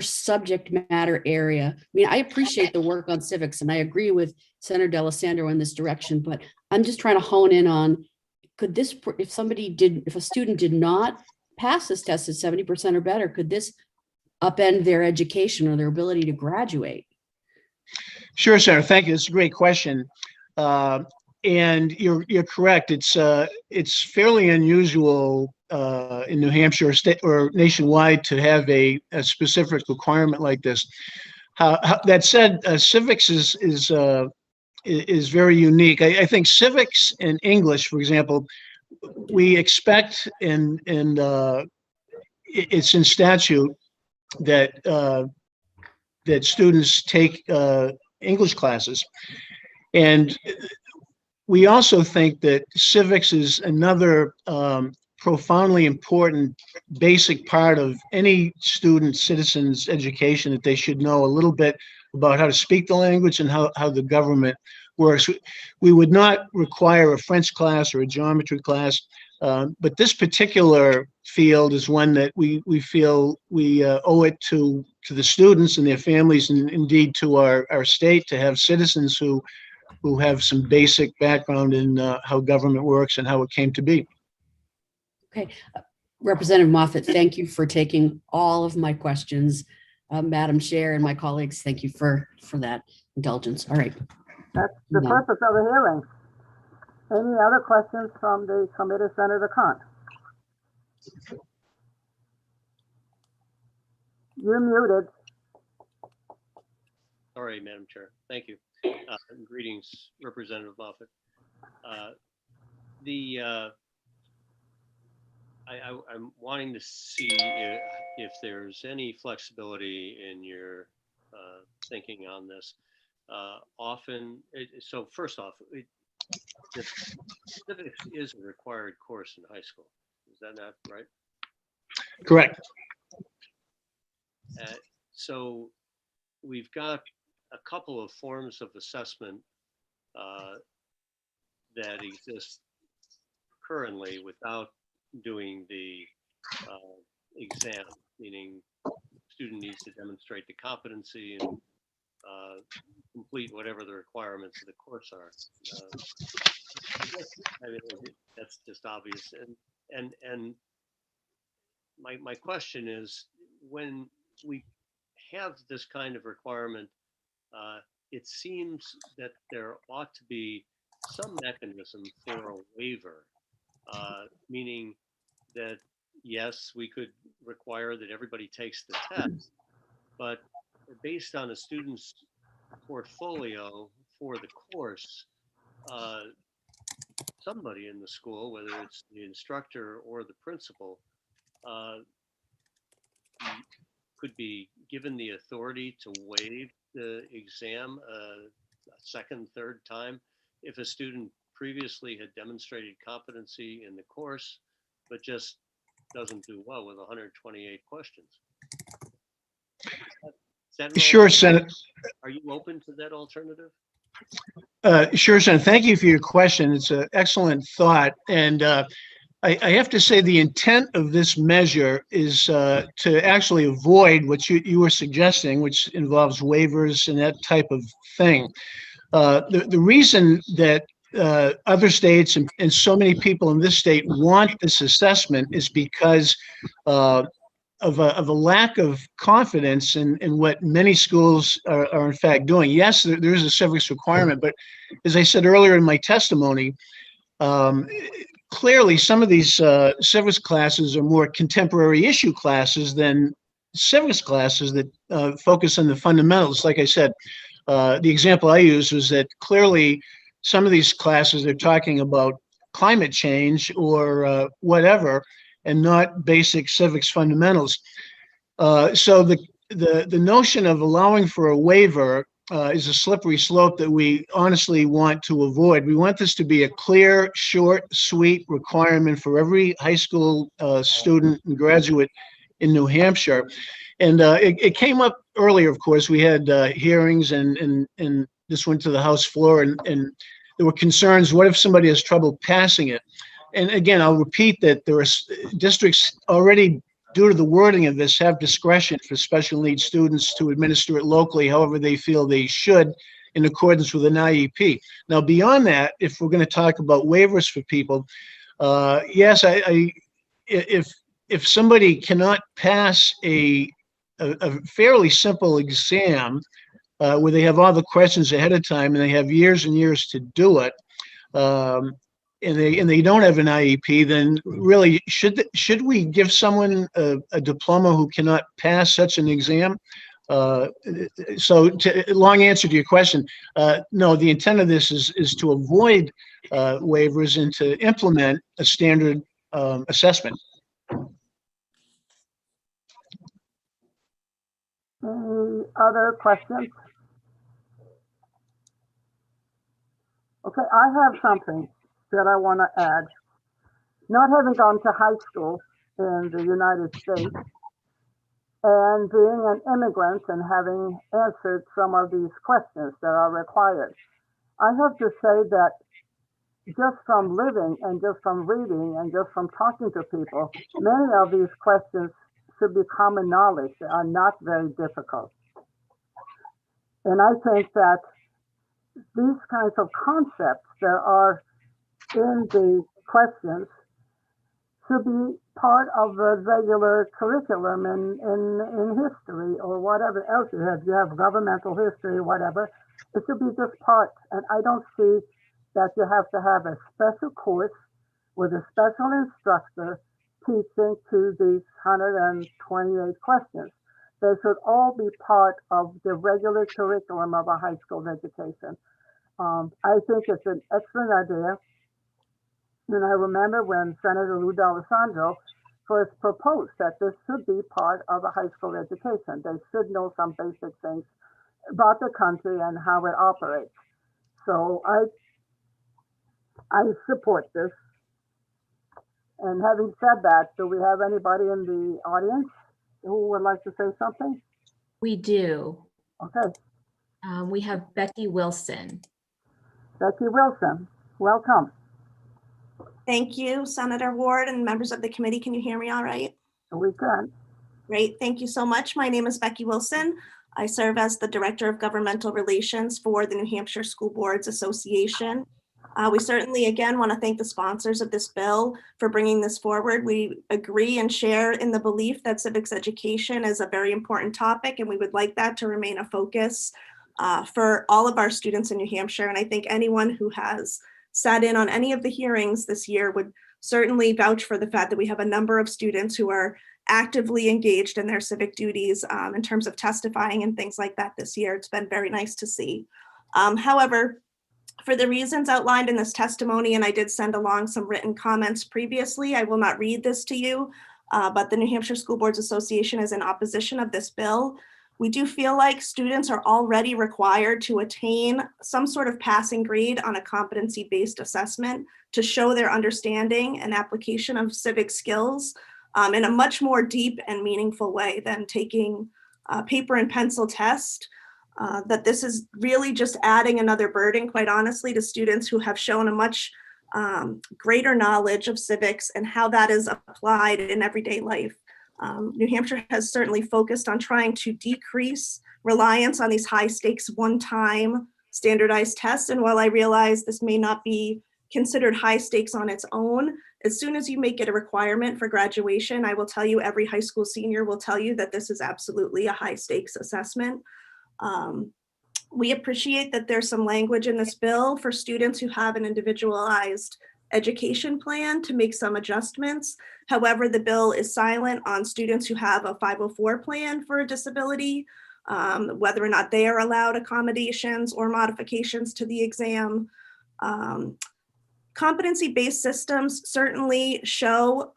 subject matter area? I mean, I appreciate the work on civics, and I agree with Senator D'Alessandro in this direction, but I'm just trying to hone in on, could this, if a student did not pass this test at 70% or better, could this upend their education or their ability to graduate? Sure, Senator. Thank you. It's a great question. And you're correct. It's fairly unusual in New Hampshire or nationwide to have a specific requirement like this. That said, civics is very unique. I think civics and English, for example, we expect, and it's in statute that students take English classes, and we also think that civics is another profoundly important basic part of any citizen's education, that they should know a little bit about how to speak the language and how the government works. We would not require a French class or a geometry class, but this particular field is one that we feel we owe it to the students and their families, and indeed to our state, to have citizens who have some basic background in how government works and how it came to be. Okay. Representative Moffett, thank you for taking all of my questions. Madam Chair and my colleagues, thank you for that indulgence. All right. That's the No. purpose of the hearing. Any other questions from the committee, Senator Khan? You're muted. Sorry, Madam Chair. Thank you. Greetings, Representative Moffett. I'm wanting to see if there's any flexibility in your thinking on this. So first off, civics is a required course in high school. Is that not right? Correct. So we've got a couple of forms of assessment that exist currently without doing the exam, meaning student needs to demonstrate the competency and complete whatever the requirements of the course are. I mean, that's just obvious. And my question is, when we have this kind of requirement, it seems that there ought to be some mechanism for a waiver, meaning that, yes, we could require that everybody takes the test, but based on a student's portfolio for the course, somebody in the school, whether it's the instructor or the principal, could be given the authority to waive the exam a second, third time if a student previously had demonstrated competency in the course, but just doesn't do well with 128 questions. Sure, Senator. Are you open to that alternative? Sure, Senator. Thank you for your question. It's an excellent thought. And I have to say the intent of this measure is to actually avoid what you were suggesting, which involves waivers and that type of thing. The reason that other states and so many people in this state want this assessment is because of a lack of confidence in what many schools are in fact doing. Yes, there is a civics requirement, but as I said earlier in my testimony, clearly some of these civics classes are more contemporary issue classes than civics classes that focus on the fundamentals. Like I said, the example I used was that clearly some of these classes are talking about climate change or whatever, and not basic civics fundamentals. So the notion of allowing for a waiver is a slippery slope that we honestly want to avoid. We want this to be a clear, short, sweet requirement for every high school student and graduate in New Hampshire. And it came up earlier, of course. We had hearings and this went to the House floor, and there were concerns. What if somebody has trouble passing it? And again, I'll repeat that there are districts already, due to the wording of this, have discretion for special needs students to administer it locally however they feel they should in accordance with an IEP. Now, beyond that, if we're going to talk about waivers for people, yes, if somebody cannot pass a fairly simple exam where they have all the questions ahead of time and they have years and years to do it, and they don't have an IEP, then really should we give someone a diploma who cannot pass such an exam? So long answer to your question, no, the intent of this is to avoid waivers and to implement a standard assessment. Any other questions? Okay, I have something that I want to add. Not having gone to high school in the United States and being an immigrant and having answered some of these questions that are required, I have to say that just from living and just from reading and just from talking to people, many of these questions should be common knowledge. They are not very difficult. And I think that these kinds of concepts that are in the questions should be part of the regular curriculum in history or whatever else you have. You have governmental history, whatever. It should be just part. And I don't see that you have to have a special course with a special instructor teaching to these 128 questions. They should all be part of the regular curriculum of a high school education. I think it's an excellent idea. And I remember when Senator Lou D'Alessandro first proposed that this should be part of a high school education. They should know some basic things about the country and how it operates. So I support this. And having said that, do we have anybody in the audience who would like to say something? We do. Okay, We have Becky Wilson. Becky Wilson, welcome. Thank you, Senator Ward and members of the committee. Can you hear me all right? We can. Great, thank you so much. My name is Becky Wilson. I serve as the Director of Governmental Relations for the New Hampshire School Boards Association. We certainly, again, want to thank the sponsors of this bill for bringing this forward. We agree and share in the belief that civics education is a very important topic, and we would like that to remain a focus for all of our students in New Hampshire. And I think anyone who has sat in on any of the hearings this year would certainly vouch for the fact that we have a number of students who are actively engaged in their civic duties in terms of testifying and things like that this year. It's been very nice to see. However, for the reasons outlined in this testimony, and I did send along some written comments previously, I will not read this to you, but the New Hampshire School Boards Association is in opposition of this bill. We do feel like students are already required to attain some sort of passing grade on a competency-based assessment to show their understanding and application of civic skills in a much more deep and meaningful way than taking a paper and pencil test. That this is really just adding another burden, quite honestly, to students who have shown a much greater knowledge of civics and how that is applied in everyday life. New Hampshire has certainly focused on trying to decrease reliance on these high stakes one-time standardized tests. And while I realize this may not be considered high stakes on its own, as soon as you make it a requirement for graduation, I will tell you, every high school senior will tell you that this is absolutely a high stakes assessment. We appreciate that there's some language in this bill for students who have an individualized education plan to make some adjustments. However, the bill is silent on students who have a 504 plan for a disability, whether or not they are allowed accommodations or modifications to the exam. Competency-based systems certainly show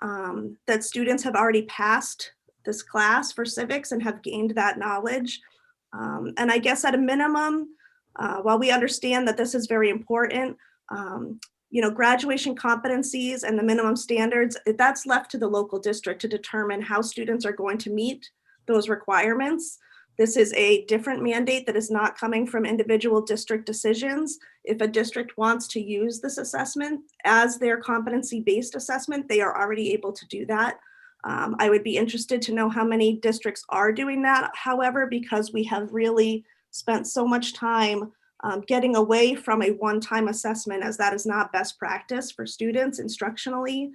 that students have already passed this class for civics and have gained that knowledge. And I guess at a minimum, while we understand that this is very important, graduation competencies and the minimum standards, that's left to the local district to determine how students are going to meet those requirements. This is a different mandate that is not coming from individual district decisions. If a district wants to use this assessment as their competency-based assessment, they are already able to do that. I would be interested to know how many districts are doing that, however, because we have really spent so much time getting away from a one-time assessment, as that is not best practice for students instructionally,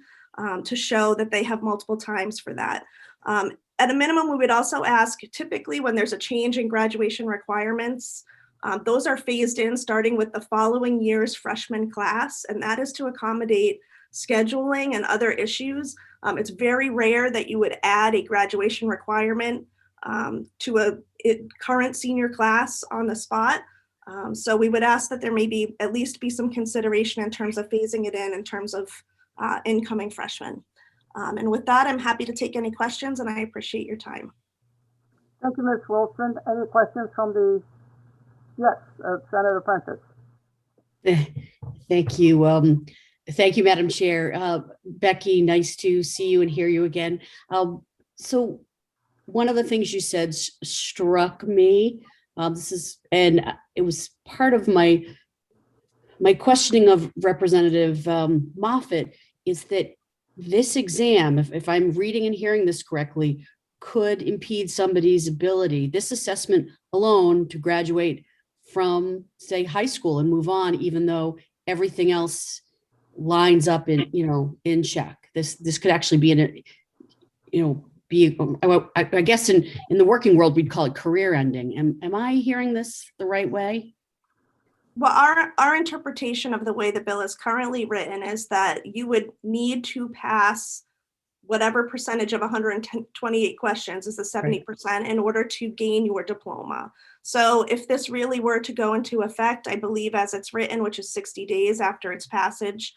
to show that they have multiple times for that. At a minimum, we would also ask, typically when there's a change in graduation requirements, those are phased in starting with the following year's freshman class, and that is to accommodate scheduling and other issues. It's very rare that you would add a graduation requirement to a current senior class on the spot. So we would ask that there maybe at least be some consideration in terms of phasing it in terms of incoming freshmen. And with that, I'm happy to take any questions, and I appreciate your time. Thank you, Ms. Wilson. Any questions from the, yes, Senator Prentice. Thank you. Thank you, Madam Chair. Becky, nice to see you and hear you again. So one of the things you said struck me. And it was part of my my questioning of Representative Moffett is that this exam, if I'm reading and hearing this correctly, could impede somebody's ability, this assessment alone, to graduate from, say, high school and move on, even though everything else lines up in, in check. This could actually be I guess in the working world, we'd call it career ending. Am I hearing this the right way? Well, our interpretation of the way the bill is currently written is that you would need to pass whatever percentage of 128 questions is the 70% in order to gain your diploma. So if this really were to go into effect, I believe as it's written, which is 60 days after its passage,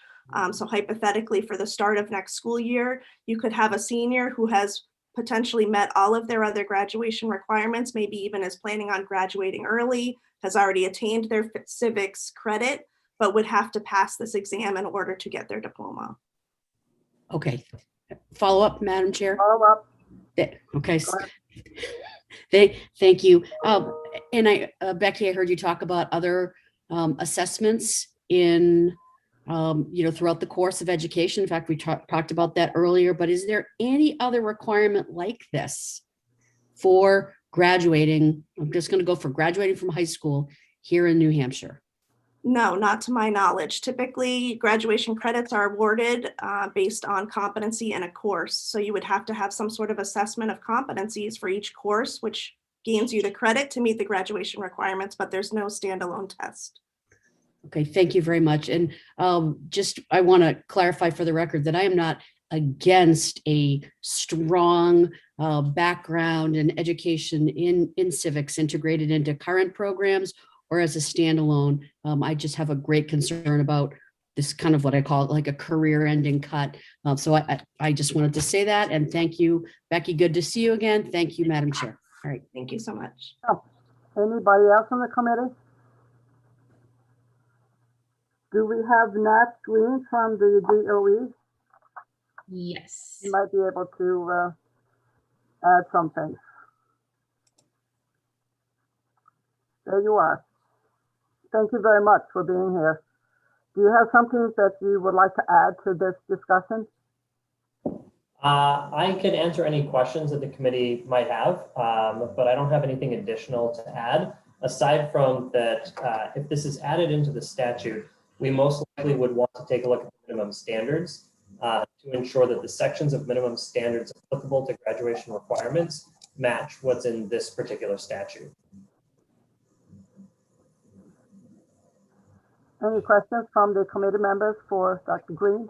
so hypothetically for the start of next school year, you could have a senior who has potentially met all of their other graduation requirements, maybe even is planning on graduating early, has already attained their civics credit, but would have to pass this exam in order to get their diploma. Okay. Follow up, Madam Chair. Follow up. Okay. Thank you. And Becky, I heard you talk about other assessments in, throughout the course of education. In fact, we talked about that earlier, but is there any other requirement like this for graduating? I'm just going to go for graduating from high school here in New Hampshire. No, not to my knowledge. Typically, graduation credits are awarded based on competency in a course. So you would have to have some sort of assessment of competencies for each course, which gains you the credit to meet the graduation requirements, but there's no standalone test. Okay, thank you very much. And I want to clarify for the record that I am not against a strong background and education in civics integrated into current programs or as a standalone. I just have a great concern about this kind of what I call like a career ending cut. So I just wanted to say that, and thank you, Becky. Good to see you again. Thank you, Madam Chair. All right. Thank you so much. Anybody else on the committee? Do we have Nat Green from the DOE? Yes. You might be able to add something. There you are. Thank you very much for being here. Do you have something that you would like to add to this discussion? I could answer any questions that the committee might have, but I don't have anything additional to add, aside from that if this is added into the statute, we most likely would want to take a look at the minimum standards to ensure that the sections of minimum standards applicable to graduation requirements match what's in this particular statute. Any questions from the committee members for Dr. Green?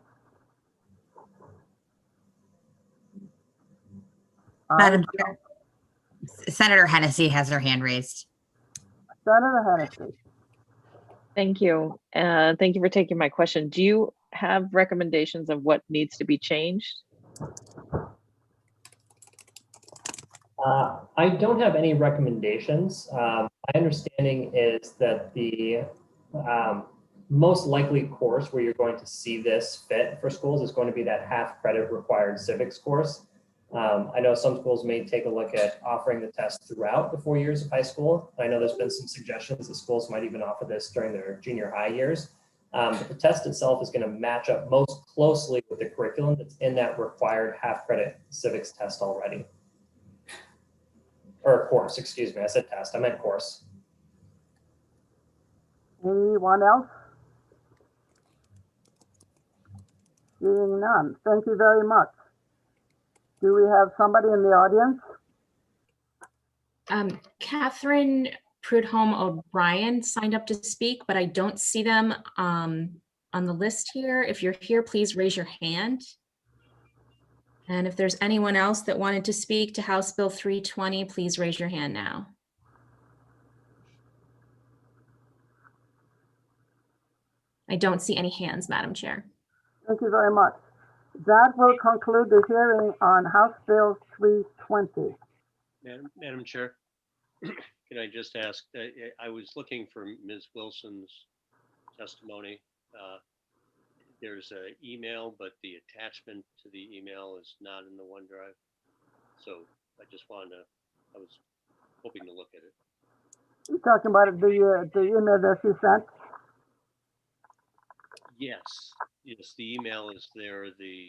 Madam Chair, Senator Hennessy has her hand raised. Senator Hennessy. Thank you. Thank you for taking my question. Do you have recommendations of what needs to be changed? I don't have any recommendations. My understanding is that the most likely course where you're going to see this fit for schools is going to be that half credit required civics course. I know some schools may take a look at offering the test throughout the 4 years of high school. I know there's been some suggestions that schools might even offer this during their junior high years. But the test itself is going to match up most closely with the curriculum that's in that required half credit civics test already. Or course, excuse me, I said test, I meant course. Anyone else? Seeing none. Thank you very much. Do we have somebody in the audience? Catherine Prudhomme O'Brien signed up to speak, but I don't see them on the list here. If you're here, please raise your hand. And if there's anyone else that wanted to speak to House Bill 320, please raise your hand now. I don't see any hands, Madam Chair. Thank you very much. That will conclude the hearing on House Bill 320. Madam Chair, can I just ask, I was looking for Ms. Wilson's testimony. There's an email, but the attachment to the email is not in the OneDrive. So I just I was hoping to look at it. You're talking about the email that she sent? Yes, yes, the email is there, the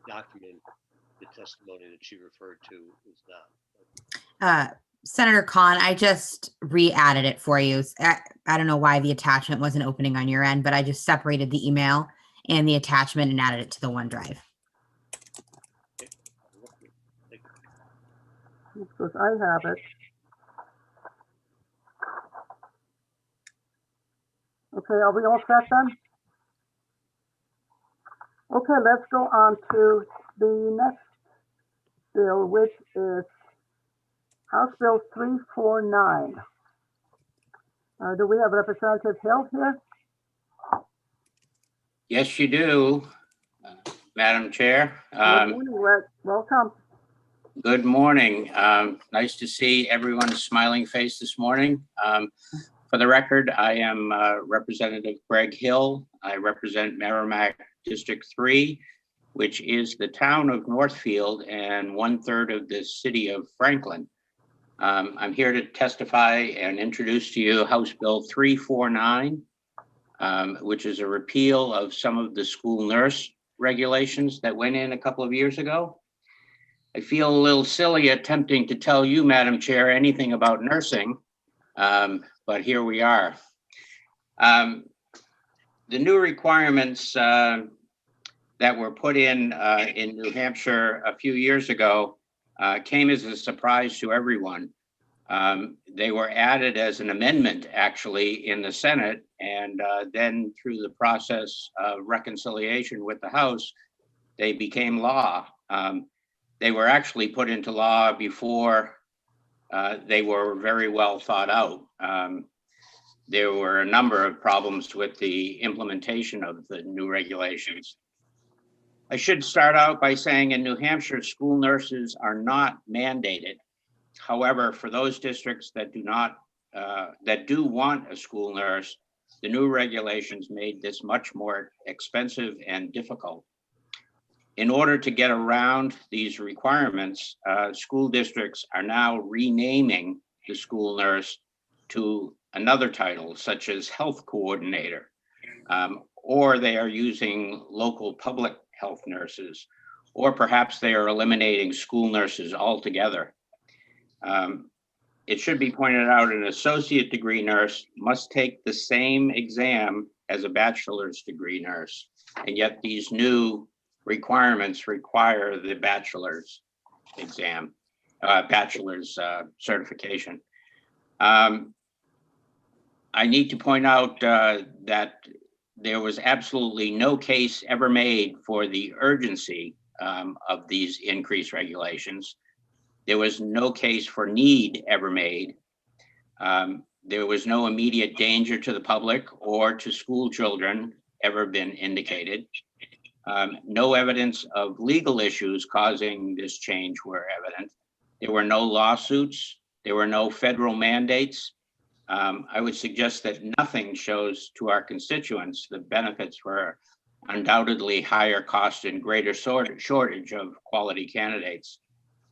document, the testimony that she referred to is not. Senator Khan, I just re-added it for you. I don't know why the attachment wasn't opening on your end, but I just separated the email and the attachment and added it to the OneDrive. Because I have it. Okay, are we all set then? Okay, let's go on to the next bill, which is House Bill 349. Do we have Representative Hill here? Yes, you do, Madam Chair. Good morning, Rick. Welcome. Good morning. Nice to see everyone's smiling face this morning. For the record, I am Representative Greg Hill. I represent Merrimack District 3, which is the town of Northfield and 1/3 of the city of Franklin. I'm here to testify and introduce to you House Bill 349, which is a repeal of some of the school nurse regulations that went in a couple of years ago. I feel a little silly attempting to tell you, Madam Chair, anything about nursing, but here we are. The new requirements that were put in New Hampshire a few years ago came as a surprise to everyone. They were added as an amendment, actually, in the Senate, and then through the process of reconciliation with the House, they became law. They were actually put into law before they were very well thought out. There were a number of problems with the implementation of the new regulations. I should start out by saying in New Hampshire, school nurses are not mandated. However, for those districts that do want a school nurse, the new regulations made this much more expensive and difficult. In order to get around these requirements, school districts are now renaming the school nurse to another title, such as health coordinator, or they are using local public health nurses, or perhaps they are eliminating school nurses altogether. It should be pointed out an associate degree nurse must take the same exam as a bachelor's degree nurse, and yet these new requirements require the bachelor's exam, bachelor's certification. I need to point out that there was absolutely no case ever made for the urgency of these increased regulations. There was no case for need ever made. There was no immediate danger to the public or to school children ever been indicated. No evidence of legal issues causing this change were evident. There were no lawsuits. There were no federal mandates. I would suggest that nothing shows to our constituents the benefits were undoubtedly higher cost and greater shortage of quality candidates.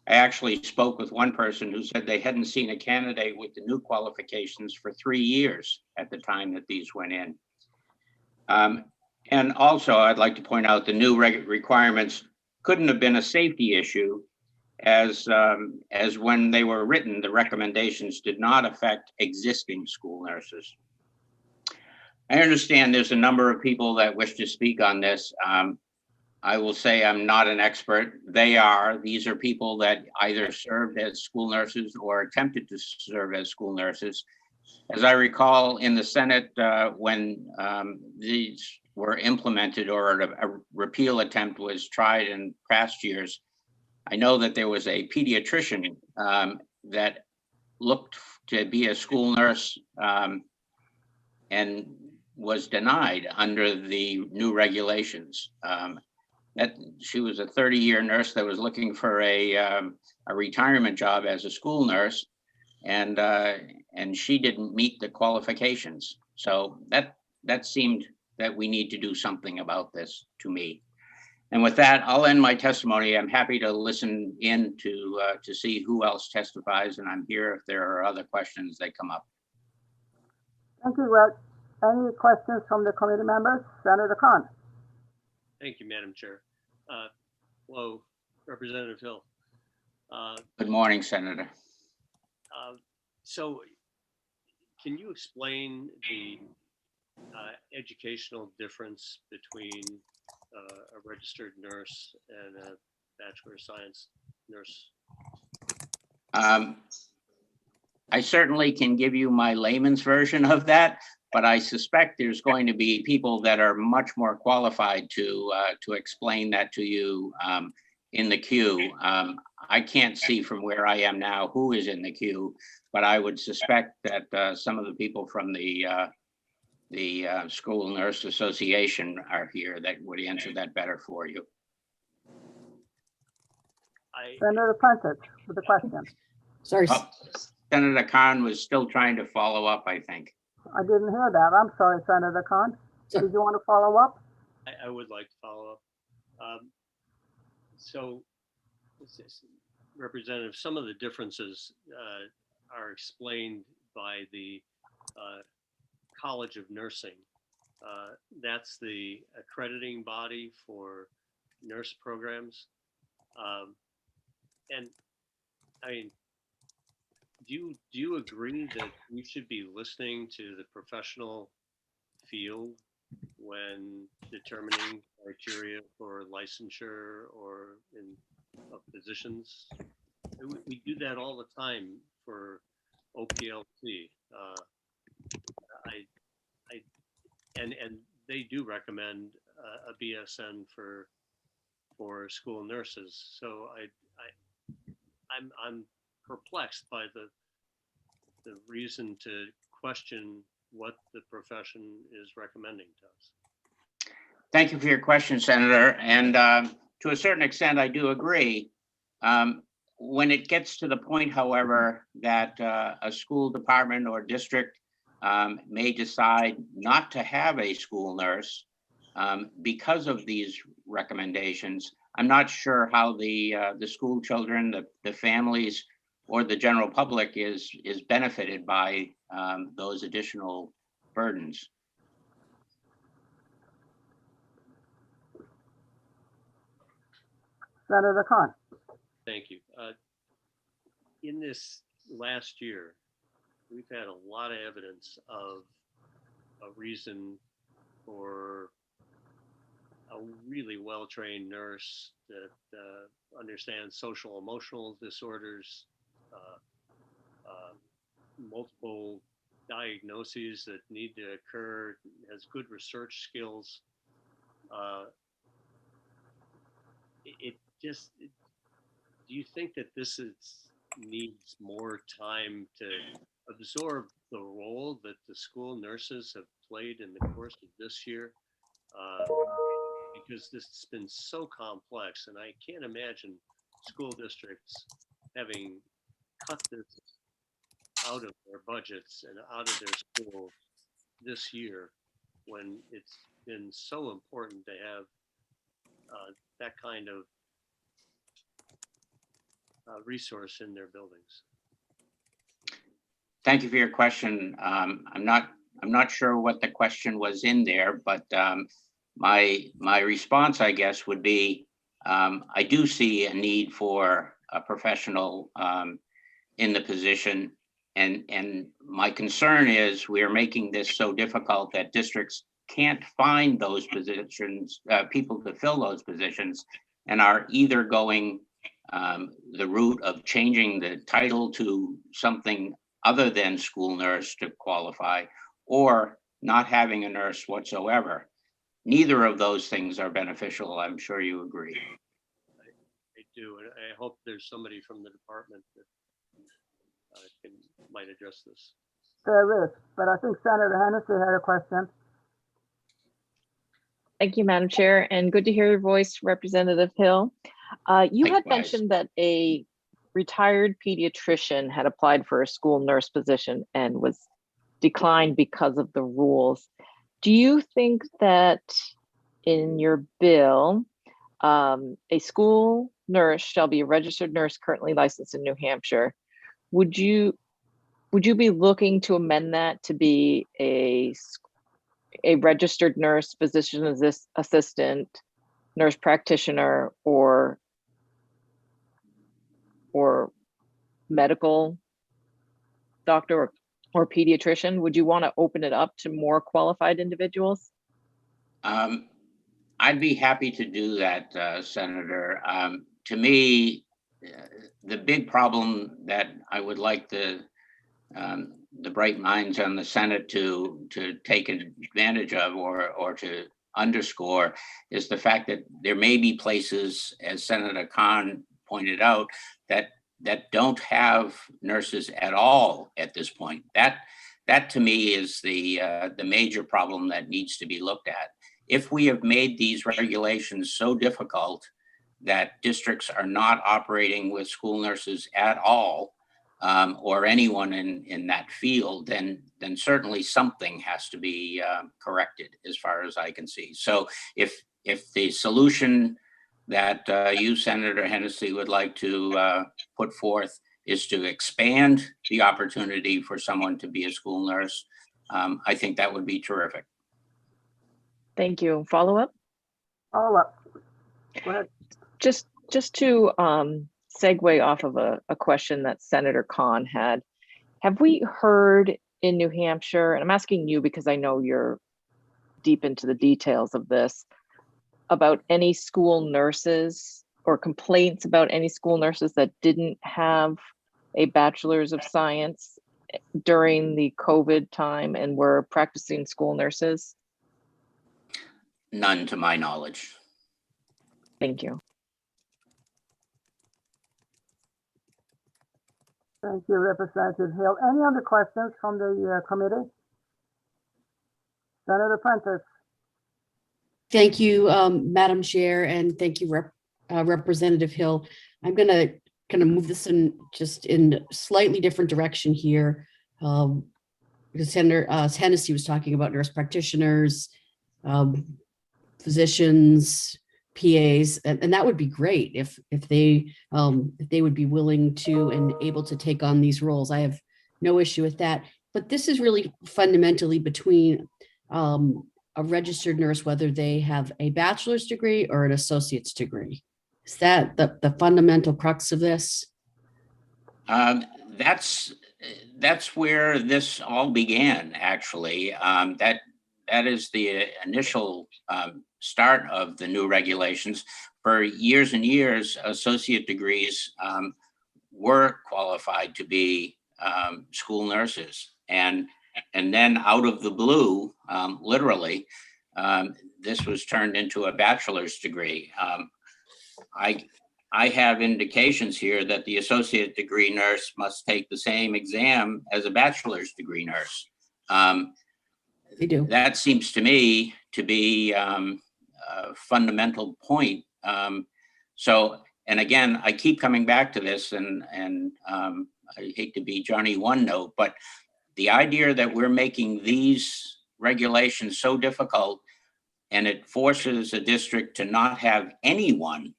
I actually spoke with one person who said they hadn't seen a candidate with the new qualifications for 3 years at the time that these went in. And also, I'd like to point out the new requirements couldn't have been a safety issue, as when they were written, the recommendations did not affect existing school nurses. I understand there's a number of people that wish to speak on this. I will say I'm not an expert. They are. These are people that either served as school nurses or attempted to serve as school nurses. As I recall in the Senate, when these were implemented or a repeal attempt was tried in past years, I know that there was a pediatrician that looked to be a school nurse and was denied under the new regulations. That she was a 30-year nurse that was looking for a retirement job as a school nurse, and she didn't meet the qualifications. So that seemed that we need to do something about this to me. And with that, I'll end my testimony. I'm happy to listen in to see who else testifies, and I'm here if there are other questions that come up. Thank you, Rick. Any questions from the committee members? Senator Khan. Thank you, Madam Chair. Hello, Representative Hill. Good morning, Senator. So can you explain the educational difference between a registered nurse and a Bachelor of Science nurse? I certainly can give you my layman's version of that, but I suspect there's going to be people that are much more qualified to explain that to you in the queue. I can't see from where I am now who is in the queue, but I would suspect that some of the people from the School Nurse Association are here that would answer that better for you. Senator Prentice with a question. Sorry. Senator Khan was still trying to follow up, I think. I didn't hear that. I'm sorry, Senator Khan. Did you want to follow up? I would like to follow up. So, Representative, some of the differences are explained by the College of Nursing. That's the accrediting body for nurse programs. And I mean, do you agree that we should be listening to the professional field when determining criteria for licensure or in positions? We do that all the time for OPLC. And they do recommend a BSN for school nurses. So I'm perplexed by the reason to question what the profession is recommending to us. Thank you for your question, Senator. And to a certain extent, I do agree. When it gets to the point, however, that a school department or district may decide not to have a school nurse because of these recommendations, I'm not sure how the school children, the families, or the general public is benefited by those additional burdens. Senator Khan. Thank you. In this last year, we've had a lot of evidence of a reason for a really well-trained nurse that understands social emotional disorders, multiple diagnoses that need to occur, has good research skills. Do you think that this needs more time to absorb the role that the school nurses have played in the course of this year? Because this has been so complex, and I can't imagine school districts having cut this out of their budgets and out of their schools this year when it's been so important to have that kind of resource in their buildings. Thank you for your question. I'm not sure what the question was in there, but my response, I guess, would be I do see a need for a professional in the position, and my concern is we are making this so difficult that districts can't find those positions, people to fill those positions, and are either going the route of changing the title to something other than school nurse to qualify, or not having a nurse whatsoever. Neither of those things are beneficial. I'm sure you agree. I do, and I hope there's somebody from the department that might address this. There is, but I think Senator Hennessy had a question. Thank you, Madam Chair, and good to hear your voice, Representative Hill. You had Likewise. mentioned that a retired pediatrician had applied for a school nurse position and was declined because of the rules. Do you think that in your bill, a school nurse shall be a registered nurse currently licensed in New Hampshire? Would you be looking to amend that to be a a registered nurse, physician assistant, nurse practitioner, or medical doctor or pediatrician? Would you want to open it up to more qualified individuals? I'd be happy to do that, Senator. To me, the big problem that I would like the bright minds on the Senate to take advantage of or to underscore is the fact that there may be places, as Senator Khan pointed out, that don't have nurses at all at this point. That to me is the major problem that needs to be looked at. If we have made these regulations so difficult that districts are not operating with school nurses at all, or anyone in that field, then certainly something has to be corrected as far as I can see. So if the solution that you, Senator Hennessy, would like to put forth is to expand the opportunity for someone to be a school nurse, I think that would be terrific. Thank you. Follow up? Follow up. Go ahead. Just to segue off of a question that Senator Khan had. Have we heard in New Hampshire, and I'm asking you because I know you're deep into the details of this, about any school nurses or complaints about any school nurses that didn't have a bachelor's of science during the COVID time and were practicing school nurses? None to my knowledge. Thank you. Thank you, Representative Hill. Any other questions from the committee? Senator Prentice. Thank you, Madam Chair, and thank you, Representative Hill. I'm going to kind of move this in slightly different direction here, because Senator Hennessy was talking about nurse practitioners, physicians, PAs, and that would be great if they would be willing to and able to take on these roles. I have no issue with that. But this is really fundamentally between a registered nurse, whether they have a bachelor's degree or an associate's degree. Is that the fundamental crux of this? That's where this all began, actually. That is the initial start of the new regulations. For years and years, associate degrees were qualified to be school nurses. And then out of the blue, literally, this was turned into a bachelor's degree. I have indications here that the associate degree nurse must take the same exam as a bachelor's degree nurse. They do. That seems to me to be a fundamental point. So, and again, I keep coming back to this, and I hate to be Johnny One Note, but the idea that we're making these regulations so difficult and it forces a district to not have anyone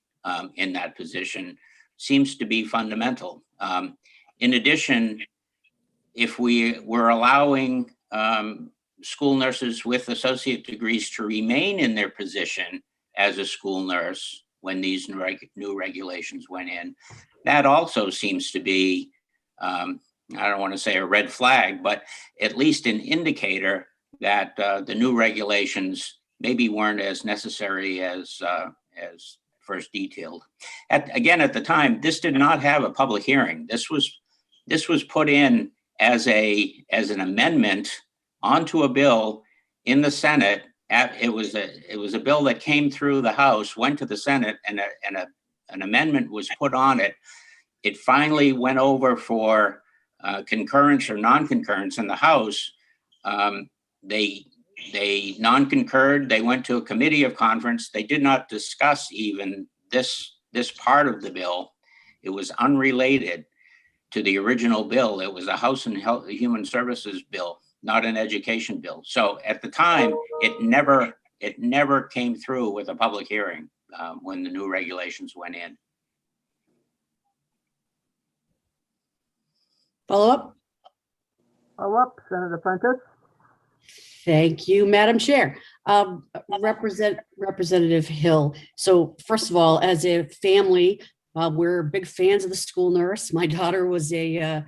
in that position seems to be fundamental. In addition, if we were allowing school nurses with associate degrees to remain in their position as a school nurse when these new regulations went in, that also seems to be, I don't want to say a red flag, but at least an indicator that the new regulations maybe weren't as necessary as first detailed. Again, at the time, this did not have a public hearing. This was put in as an amendment onto a bill in the Senate. It was a bill that came through the House, went to the Senate, and an amendment was put on it. It finally went over for concurrence or non-concurrence in the House. They non-concurred. They went to a committee of conference. They did not discuss even this part of the bill. It was unrelated to the original bill. It was a House and Human Services bill, not an education bill. So at the time, it never came through with a public hearing when the new regulations went in. Follow up? Follow up, Senator Prentice. Thank you, Madam Chair. Representative Hill. So first of all, as a family, we're big fans of the school nurse. My daughter was I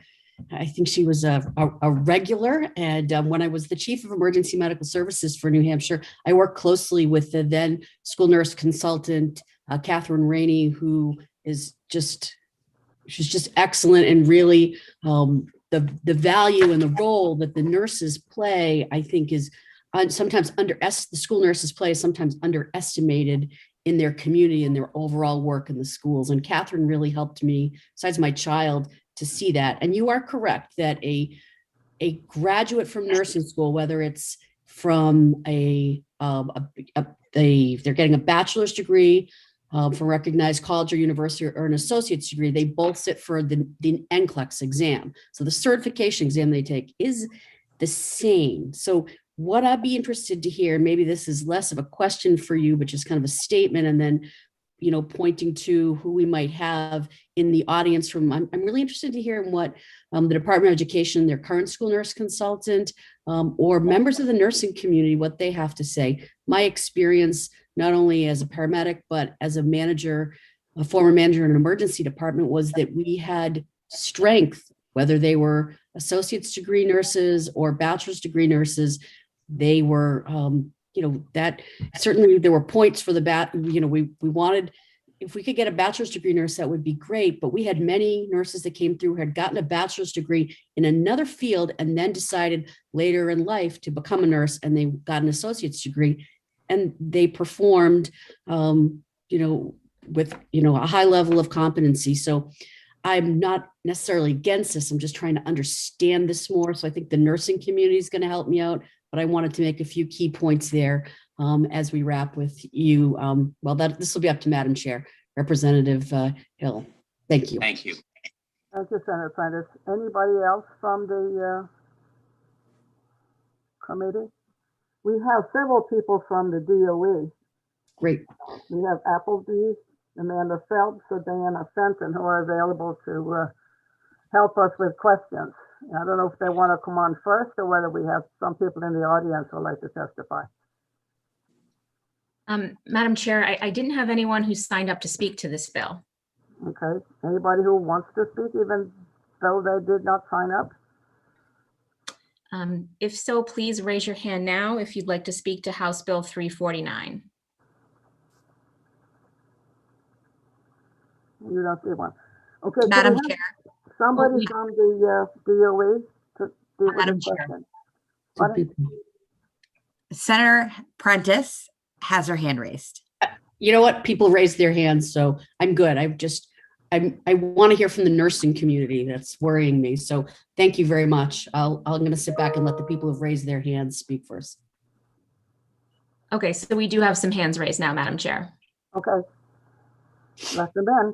think she was a regular. And when I was the chief of emergency medical services for New Hampshire, I worked closely with the then school nurse consultant, Catherine Rainey, who is she's just excellent, and really the value and the role that the nurses play, I think, is sometimes the school nurses play is sometimes underestimated in their community and their overall work in the schools. And Catherine really helped me, besides my child, to see that. And you are correct that a graduate from nursing school, whether it's from they're getting a bachelor's degree from a recognized college or university, or an associate's degree, they both sit for the NCLEX exam. So the certification exam they take is the same. So what I'd be interested to hear, maybe this is less of a question for you, but just kind of a statement, and then, you know, pointing to who we might have in the audience from, I'm really interested to hear what the Department of Education, their current school nurse consultant, or members of the nursing community, what they have to say. My experience, not only as a paramedic, but as a manager, a former manager in an emergency department, was that we had strength, whether they were associate's degree nurses or bachelor's degree nurses. They were, you know, that certainly there were points for we wanted, if we could get a bachelor's degree nurse, that would be great. But we had many nurses that came through, had gotten a bachelor's degree in another field, and then decided later in life to become a nurse, and they got an associate's degree, and they performed, you know, with, you know, a high level of competency. So I'm not necessarily against this. I'm just trying to understand this more. So I think the nursing community is going to help me out, but I wanted to make a few key points there as we wrap with you. Well, this will be up to Madam Chair, Representative Hill. Thank you. Thank you. Thank you, Senator Prentice. Anybody else from the committee? We have several people from the DOE. Great. We have Appleby, Amanda Phelps, or Diana Fenton, who are available to help us with questions. I don't know if they want to come on first, or whether we have some people in the audience who would like to testify. Madam Chair, I didn't have anyone who signed up to speak to this bill. Okay. Anybody who wants to speak, even though they did not sign up? If so, please raise your hand now if you'd like to speak to House Bill 349. You don't see one. Okay. Madam Chair. Somebody from the DOE to do Madam the Chair. question. Senator Prentice has her hand raised. You know what? People raised their hands, so I'm good. I want to hear from the nursing community. That's worrying me. So thank you very much. I'm going to sit back and let the people who've raised their hands speak first. Okay, so we do have some hands raised now, Madam Chair. Okay. Let them in.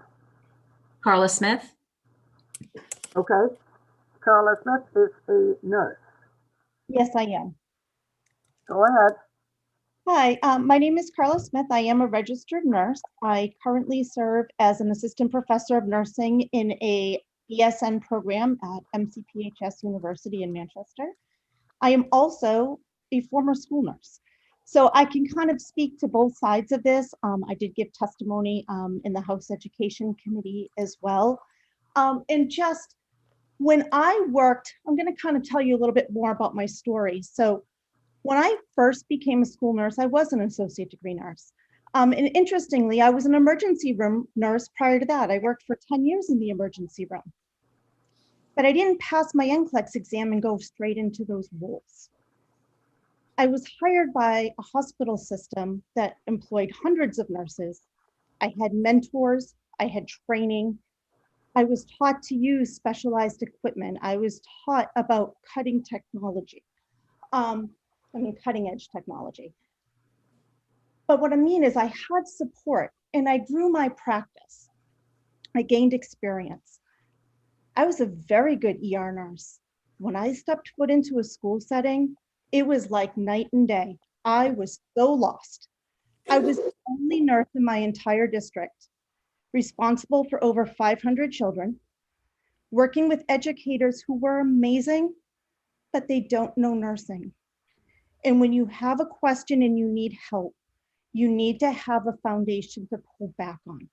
Carla Smith. Okay. Carla Smith is a nurse. Yes, I am. Go ahead. Hi, my name is Carla Smith. I am a registered nurse. I currently serve as an assistant professor of nursing in a BSN program at MCPHS University in Manchester. I am also a former school nurse. So I can kind of speak to both sides of this. I did give testimony in the House Education Committee as well. And just when I worked, I'm going to kind of tell you a little bit more about my story. So when I first became a school nurse, I was an associate degree nurse. And interestingly, I was an emergency room nurse prior to that. I worked for 10 years in the emergency room. But I didn't pass my NCLEX exam and go straight into those roles. I was hired by a hospital system that employed hundreds of nurses. I had mentors, I had training. I was taught to use specialized equipment. I was taught about cutting technology. Cutting edge technology. But what I mean is I had support and I grew my practice. I gained experience. I was a very good ER nurse. When I stepped foot into a school setting, it was like night and day. I was so lost. I was the only nurse in my entire district, responsible for over 500 children, working with educators who were amazing, but they don't know nursing. And when you have a question and you need help, you need to have a foundation to pull back on.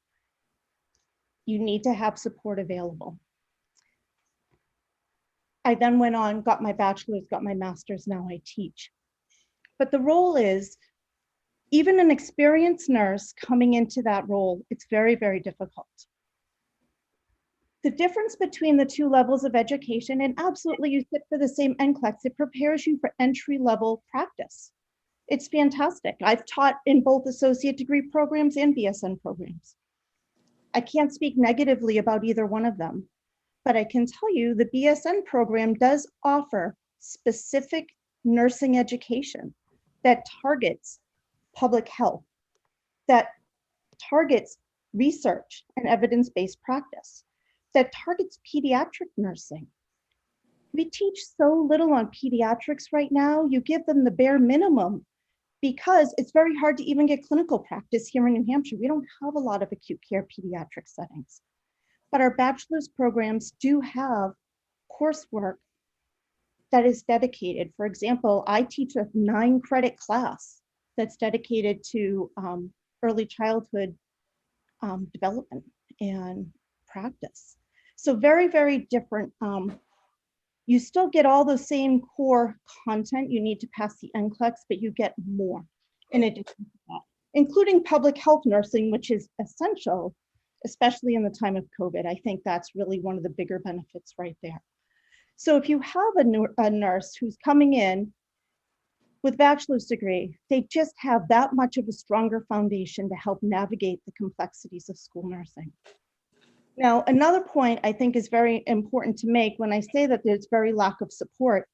You need to have support available. I then went on, got my bachelor's, got my master's, now I teach. But the role is, even an experienced nurse coming into that role, it's very, very difficult. The difference between the two levels of education, and absolutely you sit for the same NCLEX, it prepares you for entry-level practice. It's fantastic. I've taught in both associate degree programs and BSN programs. I can't speak negatively about either one of them, but I can tell you the BSN program does offer specific nursing education that targets public health, that targets research and evidence-based practice, that targets pediatric nursing. We teach so little on pediatrics right now. You give them the bare minimum because it's very hard to even get clinical practice here in New Hampshire. We don't have a lot of acute care pediatric settings, but our bachelor's programs do have coursework that is dedicated. For example, I teach a 9-credit class that's dedicated to early childhood development and practice. So very, very different. You still get all the same core content. You need to pass the NCLEX, but you get more in addition to that, including public health nursing, which is essential, especially in the time of COVID. I think that's really one of the bigger benefits right there. So if you have a nurse who's coming in with bachelor's degree, they just have that much of a stronger foundation to help navigate the complexities of school nursing. Now, another point I think is very important to make when I say that there's very lack of support.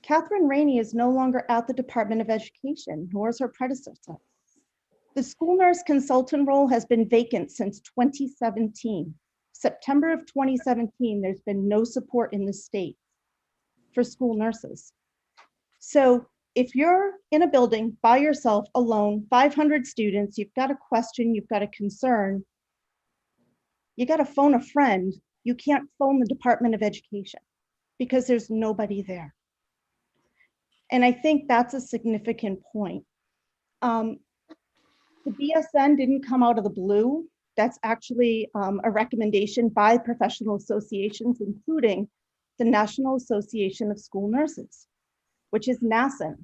Catherine Rainey is no longer at the Department of Education, nor is her predecessor. The school nurse consultant role has been vacant since 2017. September of 2017, there's been no support in the state for school nurses. So if you're in a building by yourself, alone, 500 students, you've got a question, you've got a concern, you got to phone a friend. You can't phone the Department of Education because there's nobody there. And I think that's a significant point. The BSN didn't come out of the blue. That's actually a recommendation by professional associations, including the National Association of School Nurses, which is NASN.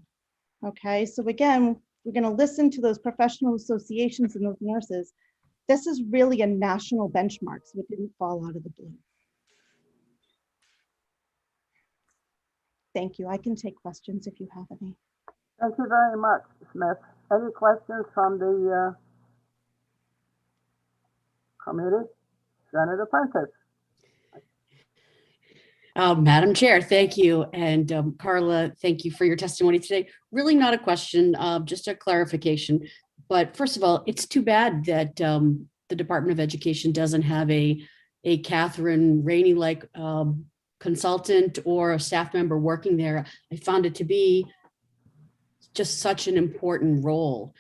Okay, so again, we're going to listen to those professional associations and those nurses. This is really a national benchmark, so it didn't fall out of the blue. Thank you. I can take questions if you have any. Thank you very much, Smith. Any questions from the committee? Senator Prentice. Madam Chair, thank you. And Carla, thank you for your testimony today. Really not a question, just a clarification. But first of all, it's too bad that the Department of Education doesn't have a Catherine Rainey-like consultant or a staff member working there. I found it to be just such an important role.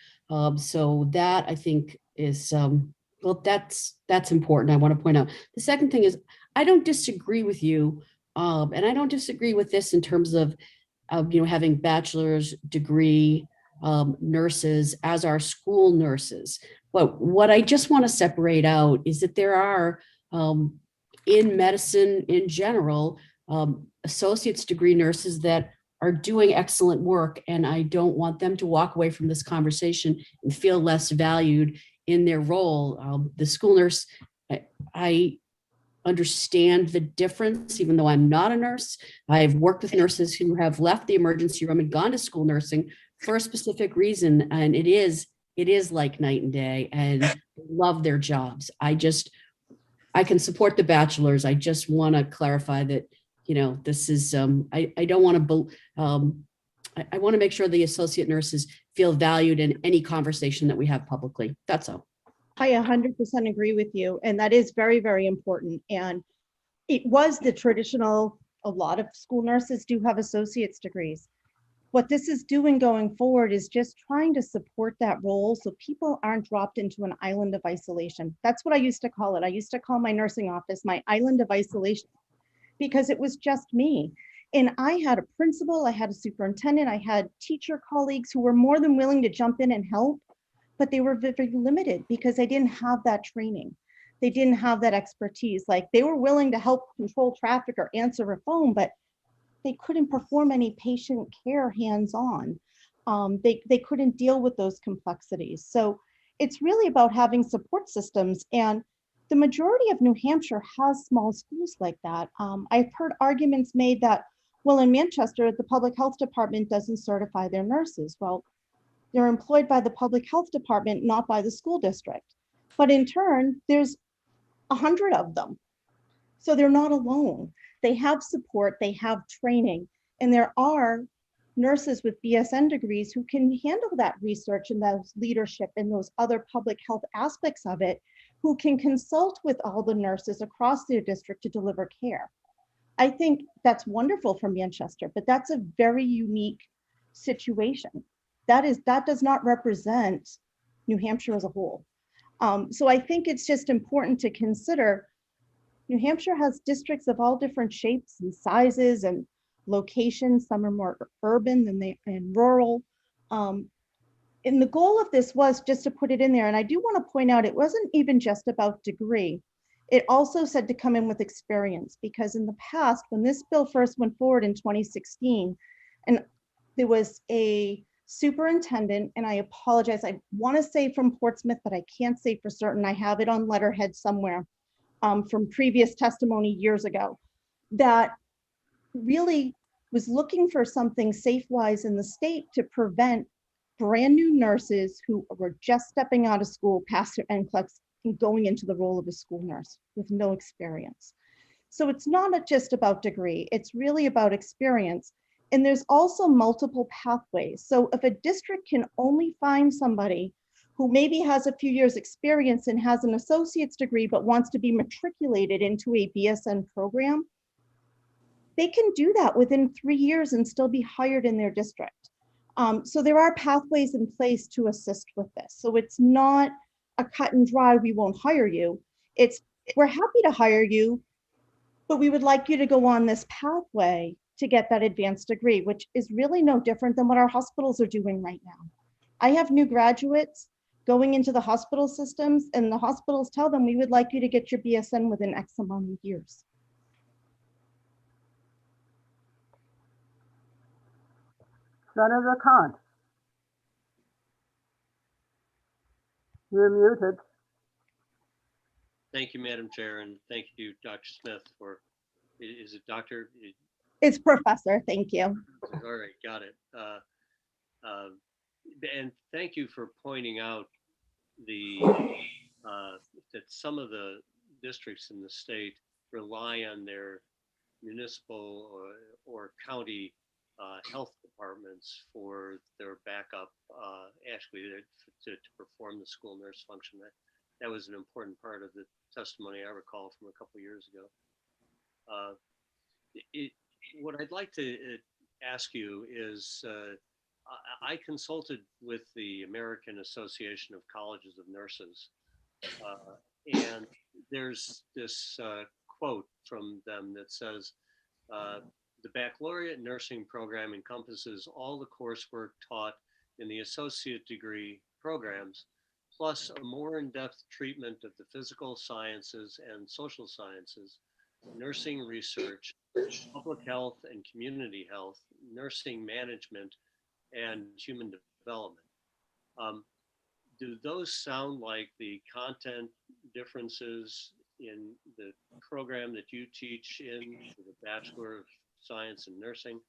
So that I think is, well, that's important. I want to point out. The second thing is, I don't disagree with you. And I don't disagree with this in terms of having bachelor's degree nurses as our school nurses. But what I just want to separate out is that there are, in medicine in general, associate's degree nurses that are doing excellent work, and I don't want them to walk away from this conversation and feel less valued in their role. The school nurse, I understand the difference, even though I'm not a nurse. I've worked with nurses who have left the emergency room and gone to school nursing for a specific reason, and it is like night and day, and love their jobs. I can support the bachelors. I just want to clarify that, this is, I don't want to, I want to make sure the associate nurses feel valued in any conversation that we have publicly. That's all. I 100% agree with you. And that is very, very important. And it was the traditional, a lot of school nurses do have associate's degrees. What this is doing going forward is just trying to support that role so people aren't dropped into an island of isolation. That's what I used to call it. I used to call my nursing office my island of isolation because it was just me. And I had a principal, I had a superintendent, I had teacher colleagues who were more than willing to jump in and help, but they were very limited because they didn't have that training. They didn't have that expertise. Like, they were willing to help control traffic or answer a phone, but they couldn't perform any patient care hands-on. They couldn't deal with those complexities. So it's really about having support systems, and the majority of New Hampshire has small schools like that. I've heard arguments made that, well, in Manchester, the public health department doesn't certify their nurses. Well, they're employed by the public health department, not by the school district. But in turn, there's 100 of them. So they're not alone. They have support, they have training, and there are nurses with BSN degrees who can handle that research and those leadership and those other public health aspects of it, who can consult with all the nurses across their district to deliver care. I think that's wonderful for Manchester, but that's a very unique situation. That does not represent New Hampshire as a whole. So I think it's just important to consider New Hampshire has districts of all different shapes and sizes and locations. Some are more urban than rural. And the goal of this was just to put it in there. And I do want to point out, it wasn't even just about degree. It also said to come in with experience, because in the past, when this bill first went forward in 2016, and there was a superintendent, and I apologize, I want to say from Portsmouth, but I can't say for certain. I have it on letterhead somewhere from previous testimony years ago, that really was looking for something safe-wise in the state to prevent brand new nurses who were just stepping out of school past their NCLEX and going into the role of a school nurse with no experience. So it's not just about degree, it's really about experience. And there's also multiple pathways. So if a district can only find somebody who maybe has a few years experience and has an associate's degree, but wants to be matriculated into a BSN program, they can do that within 3 years and still be hired in their district. So there are pathways in place to assist with this. So it's not a cut and dry, we won't hire you. It's, we're happy to hire you, but we would like you to go on this pathway to get that advanced degree, which is really no different than what our hospitals are doing right now. I have new graduates going into the hospital systems, and the hospitals tell them, we would like you to get your BSN within X amount of years. Senator Khan. You're muted. Thank you, Madam Chair, and thank you, Dr. Smith, for, is it Dr.? It's Professor, thank you. All right, got it. And thank you for pointing out that some of the districts in the state rely on their municipal or county health departments for their backup, actually to perform the school nurse function. That was an important part of the testimony I recall from a couple years ago. What I'd like to ask you is, I consulted with the American Association of Colleges of Nurses, and there's this quote from them that says, the baccalaureate nursing program encompasses all the coursework taught in the associate degree programs, plus a more in-depth treatment of the physical sciences and social sciences, nursing research, public health and community health, nursing management, and human development. Do those sound like the content differences in the program that you teach in the Bachelor of Science in Nursing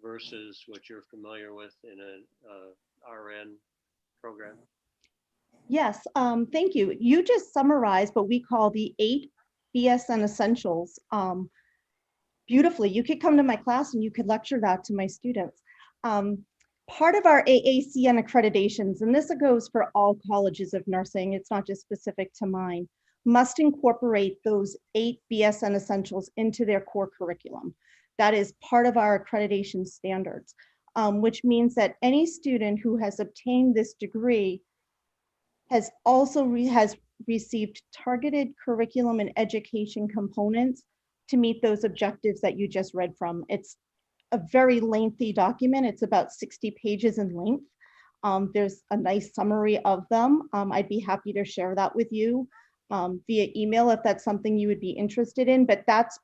versus what you're familiar with in a RN program? Yes, thank you. You just summarized what we call the 8 BSN essentials beautifully. You could come to my class and you could lecture that to my students. Part of our AACN accreditations, and this goes for all colleges of nursing, it's not just specific to mine, must incorporate those 8 BSN essentials into their core curriculum. That is part of our accreditation standards, which means that any student who has obtained this degree has also received targeted curriculum and education components to meet those objectives that you just read from. It's a very lengthy document. It's about 60 pages in length. There's a nice summary of them. I'd be happy to share that with you via email if that's something you would be interested in, but that's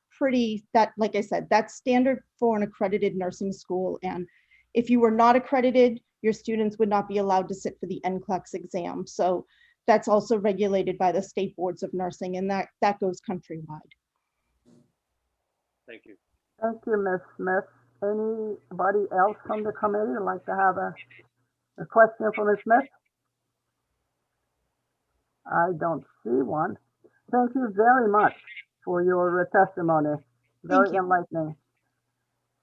like I said, that's standard for an accredited nursing school. And if you were not accredited, your students would not be allowed to sit for the NCLEX exam. So that's also regulated by the state boards of nursing, and that goes countrywide. Thank you. Thank you, Ms. Smith. Anybody else from the committee would like to have a question for Ms. Smith? I don't see one. Thank you very much for your testimony. Very enlightening.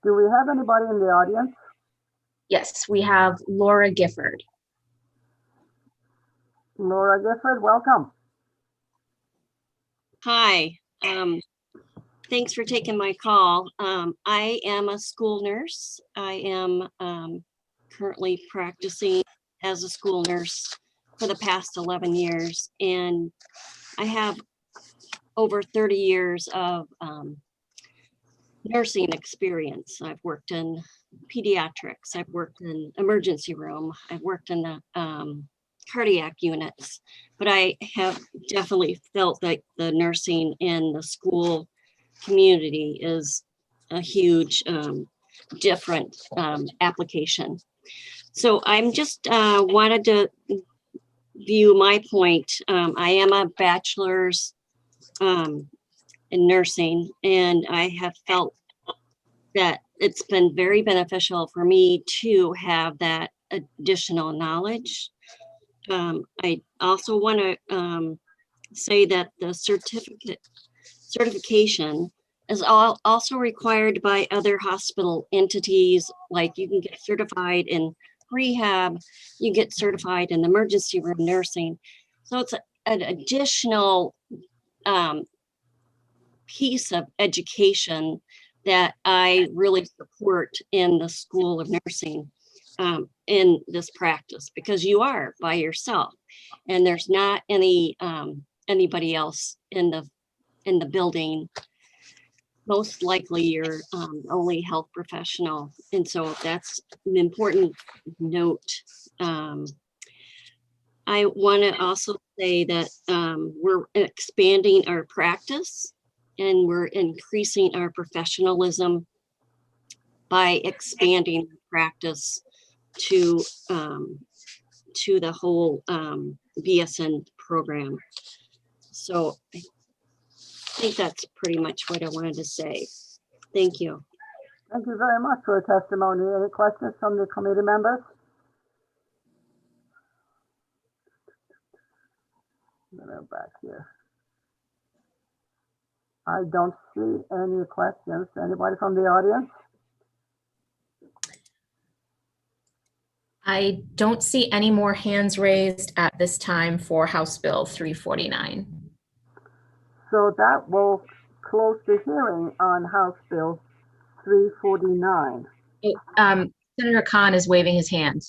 Do we have anybody in the audience? Yes, we have Laura Gifford. Laura Gifford, welcome. Hi, thanks for taking my call. I am a school nurse. I am currently practicing as a school nurse for the past 11 years, and I have over 30 years of nursing experience. I've worked in pediatrics, I've worked in emergency room, I've worked in the cardiac units, but I have definitely felt like the nursing in the school community is a huge different application. So I'm just wanted to view my point. I am a bachelor's in nursing, and I have felt that it's been very beneficial for me to have that additional knowledge. I also want to say that the certification is also required by other hospital entities. Like you can get certified in rehab, you get certified in emergency room nursing. So it's an additional piece of education that I really support in the School of Nursing in this practice, because you are by yourself and there's not anybody else in the building. Most likely you're only health professional. And so that's an important note. I want to also say that we're expanding our practice and we're increasing our professionalism by expanding the practice to the whole BSN program. So I think that's pretty much what I wanted to say. Thank you. Thank you very much for your testimony. Any questions from the committee members? Go back here. I don't see any questions. Anybody from the audience? I don't see any more hands raised at this time for House Bill 349. So that will close the hearing on House Bill 349. Senator Khan is waving his hand.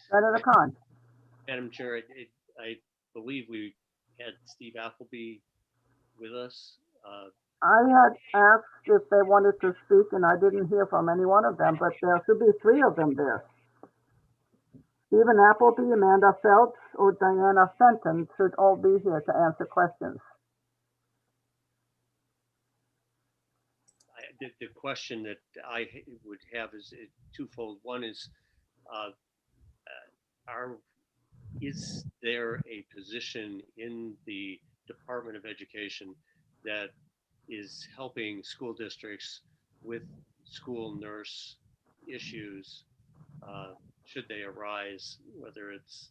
Senator Khan. Madam Chair, I believe we had Steve Appleby with us. I had asked if they wanted to speak and I didn't hear from any one of them, but there should be 3 of them there. Stephen Appleby, Amanda Phelps, or Diana Fenton should all be here to answer questions. The question that I would have is twofold. One is, is there a position in the Department of Education that is helping school districts with school nurse issues, should they arise, whether it's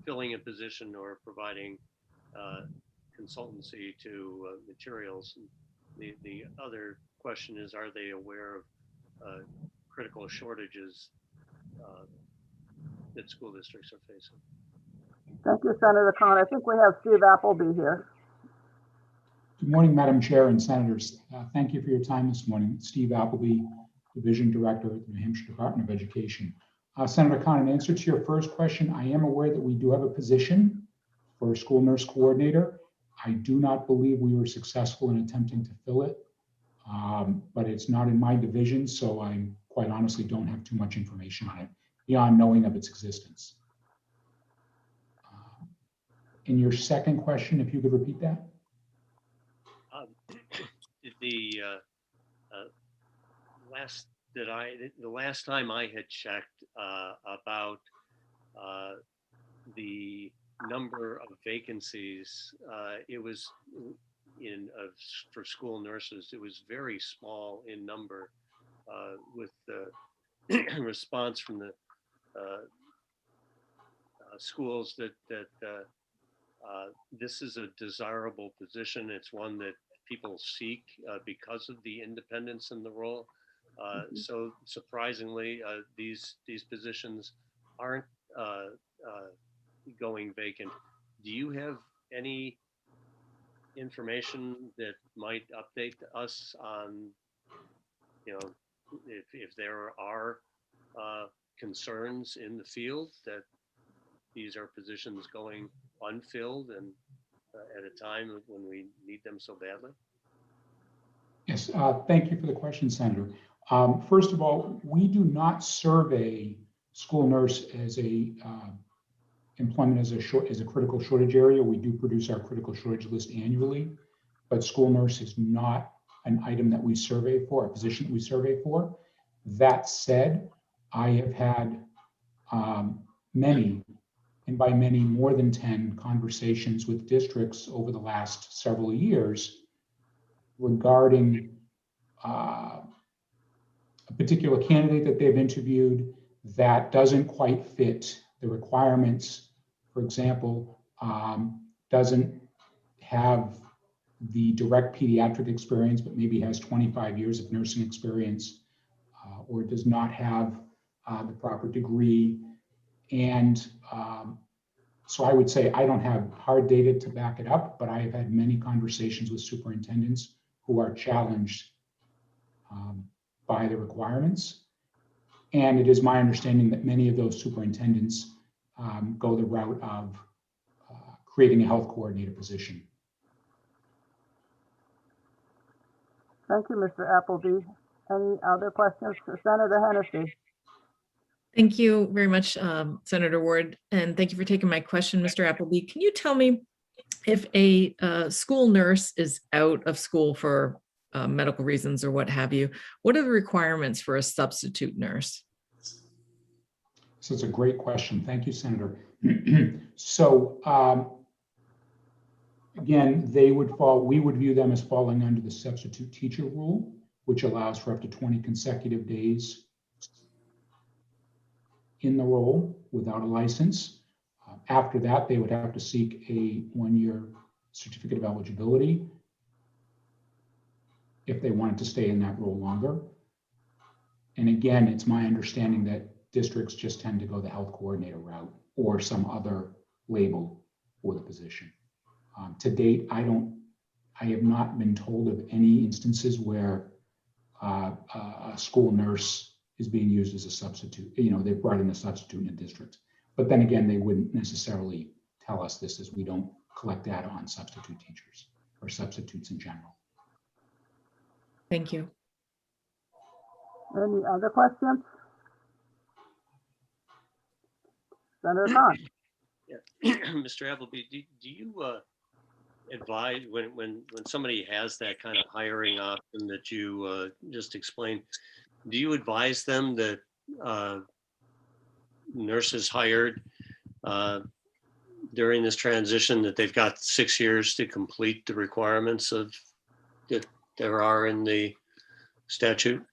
filling a position or providing consultancy to materials? The other question is, are they aware of critical shortages that school districts are facing? Thank you, Senator Khan. I think we have Steve Appleby here. Good morning, Madam Chair and Senators. Thank you for your time this morning. Steve Appleby, Division Director at the New Hampshire Department of Education. Senator Khan, in answer to your first question, I am aware that we do have a position for a school nurse coordinator. I do not believe we were successful in attempting to fill it. But it's not in my division, so I quite honestly don't have too much information on it beyond knowing of its existence. In your second question, if you could repeat that? The last time I had checked about the number of vacancies, it was for school nurses, it was very small in number, with the response from the schools that this is a desirable position. It's one that people seek because of the independence in the role. So surprisingly, these positions aren't going vacant. Do you have any information that might update us on, if there are concerns in the field that these are positions going unfilled and at a time when we need them so badly? Yes, thank you for the question, Senator. First of all, we do not survey school nurse as a employment as a critical shortage area. We do produce our critical shortage list annually, but school nurse is not an item that we survey for, a position that we survey for. That said, I have had many, and by many more than 10 conversations with districts over the last several years regarding a particular candidate that they've interviewed that doesn't quite fit the requirements. For example, doesn't have the direct pediatric experience, but maybe has 25 years of nursing experience, or does not have the proper degree. And so I would say I don't have hard data to back it up, but I have had many conversations with superintendents who are challenged by the requirements. And it is my understanding that many of those superintendents go the route of creating a health coordinator position. Thank you, Mr. Appleby. Any other questions for Senator Hennessy? Thank you very much, Senator Ward, and thank you for taking my question, Mr. Appleby. Can you tell me if a school nurse is out of school for medical reasons or what have you, what are the requirements for a substitute nurse? So it's a great question. Thank you, Senator. So again, we would view them as falling under the substitute teacher rule, which allows for up to 20 consecutive days in the role without a license. After that, they would have to seek a 1-year certificate of eligibility if they wanted to stay in that role longer. And again, it's my understanding that districts just tend to go the health coordinator route or some other label for the position. To date, I have not been told of any instances where a school nurse is being used as a substitute. They've brought in a substitute in a district. But then again, they wouldn't necessarily tell us this, as we don't collect data on substitute teachers or substitutes in general. Thank you. Any other questions? Senator Khan. Yeah. Mr. Appleby, do you advise when somebody has that kind of hiring option that you just explained, do you advise them that nurses hired during this transition that they've got 6 years to complete the requirements of that there are in the statute?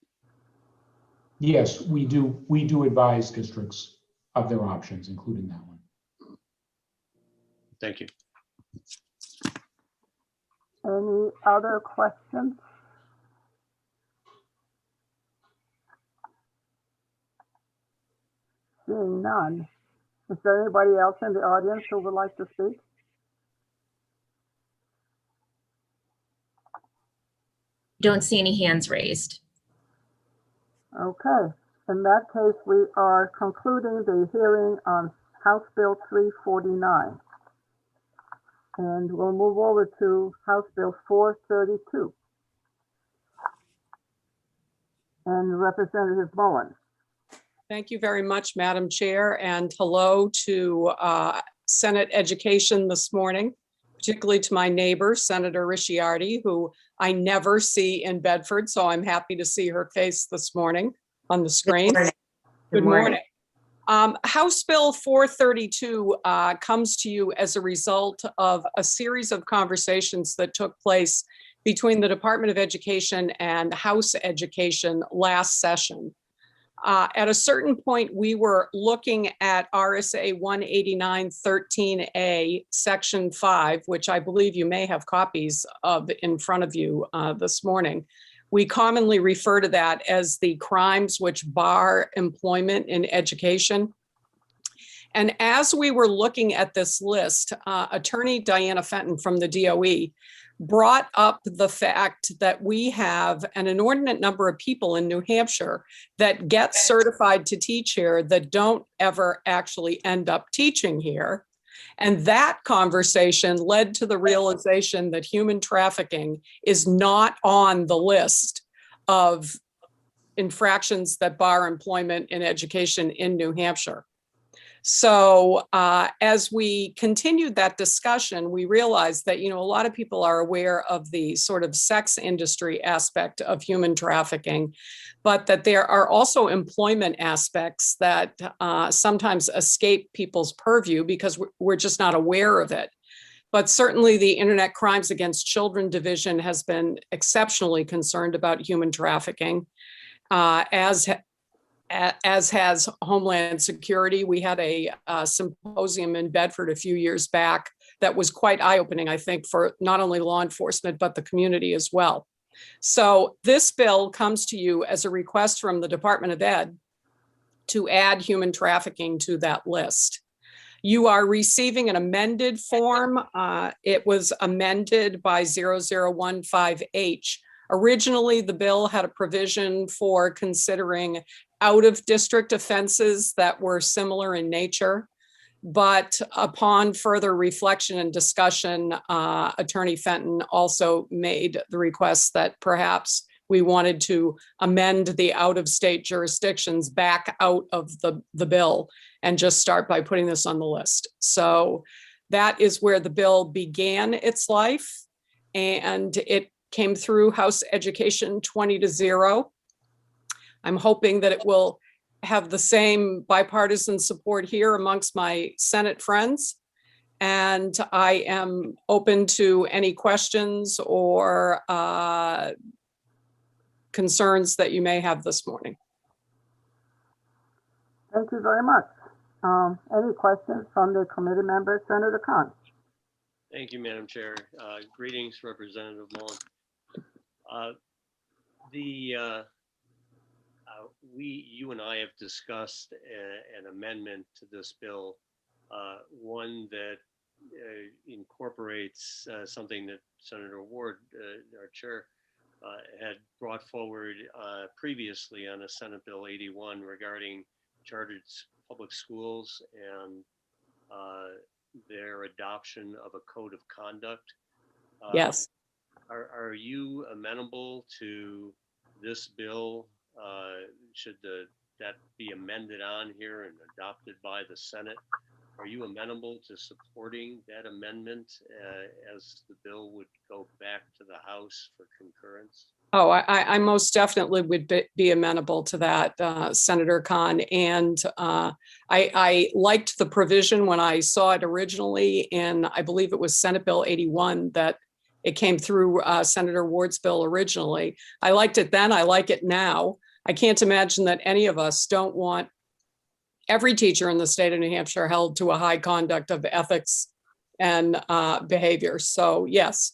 Yes, we do advise districts of their options, including that one. Thank you. Any other questions? Seeing none. Is there anybody else in the audience who would like to speak? Don't see any hands raised. Okay, in that case, we are concluding the hearing on House Bill 349. And we'll move over to House Bill 432. And Representative Mullin. Thank you very much, Madam Chair, and hello to Senate Education this morning, particularly to my neighbor, Senator Ricciardi, who I never see in Bedford, so I'm happy to see her face this morning on the screen. Good morning. House Bill 432 comes to you as a result of a series of conversations that took place between the Department of Education and House Education last session. At a certain point, we were looking at RSA 189-13A, Section 5, which I believe you may have copies of in front of you this morning. We commonly refer to that as the crimes which bar employment in education. And as we were looking at this list, Attorney Diana Fenton from the DOE brought up the fact that we have an inordinate number of people in New Hampshire that get certified to teach here that don't ever actually end up teaching here. And that conversation led to the realization that human trafficking is not on the list of infractions that bar employment in education in New Hampshire. So as we continued that discussion, we realized that, a lot of people are aware of the sort of sex industry aspect of human trafficking, but that there are also employment aspects that sometimes escape people's purview because we're just not aware of it. But certainly the Internet Crimes Against Children Division has been exceptionally concerned about human trafficking, as has Homeland Security. We had a symposium in Bedford a few years back that was quite eye-opening, I think, for not only law enforcement, but the community as well. So this bill comes to you as a request from the Department of Ed to add human trafficking to that list. You are receiving an amended form. It was amended by 0015H. Originally, the bill had a provision for considering out-of-district offenses that were similar in nature. But upon further reflection and discussion, Attorney Fenton also made the request that perhaps we wanted to amend the out-of-state jurisdictions back out of the bill and just start by putting this on the list. So that is where the bill began its life, and it came through House Education 20-0. I'm hoping that it will have the same bipartisan support here amongst my Senate friends. And I am open to any questions or concerns that you may have this morning. Thank you very much. Any questions from the committee members? Senator Khan. Thank you, Madam Chair. Greetings, Representative Mullen. You and I have discussed an amendment to this bill, one that incorporates something that Senator Ward, our chair, had brought forward previously on a Senate Bill 81 regarding chartered public schools and their adoption of a code of conduct. Yes. Are you amenable to this bill? Should that be amended on here and adopted by the Senate? Are you amenable to supporting that amendment as the bill would go back to the House for concurrence? Oh, I most definitely would be amenable to that, Senator Khan. And I liked the provision when I saw it originally in, I believe it was Senate Bill 81, that it came through Senator Ward's bill originally. I liked it then, I like it now. I can't imagine that any of us don't want every teacher in the state of New Hampshire held to a high conduct of ethics and behavior. So yes.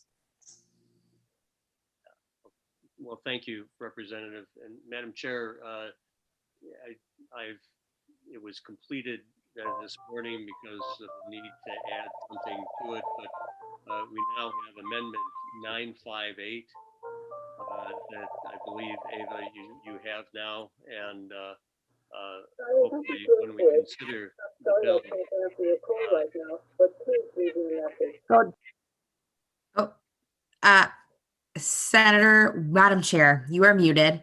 Well, thank you, Representative. And Madam Chair, it was completed this morning because of the need to add something to it, but we now have Amendment 958 that I believe, Ava, you have now, and hopefully when we consider the bill. Senator, Madam Chair, you are muted.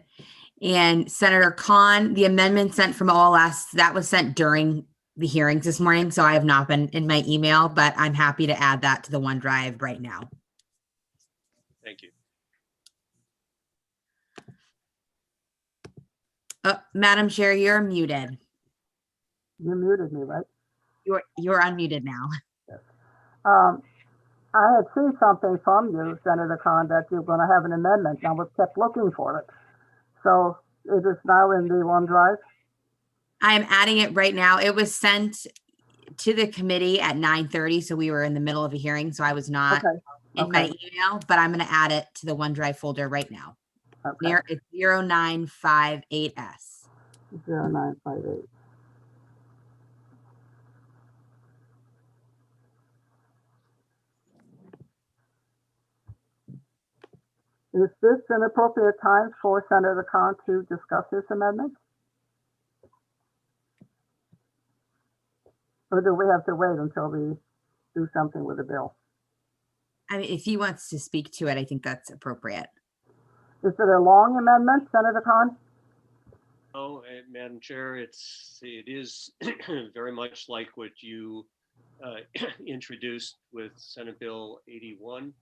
And Senator Khan, the amendment sent from OLS, that was sent during the hearings this morning, so I have not been in my email, but I'm happy to add that to the OneDrive right now. Thank you. Madam Chair, you're muted. You muted me, right? You're unmuted now. I had seen something from you, Senator Khan, that you're going to have an amendment, and I was kept looking for it. So it is now in the OneDrive? I am adding it right now. It was sent to the committee at 9:30, so we were in the middle of a hearing, so I was not in my email, but I'm going to add it to the OneDrive folder right now. Okay. It's 0958S. 0958. Is this an appropriate time for Senator Khan to discuss his amendment? Or do we have to wait until we do something with the bill? I mean, if he wants to speak to it, I think that's appropriate. Is it a long amendment, Senator Khan? Oh, Madam Chair, it is very much like what you introduced with Senate Bill 81.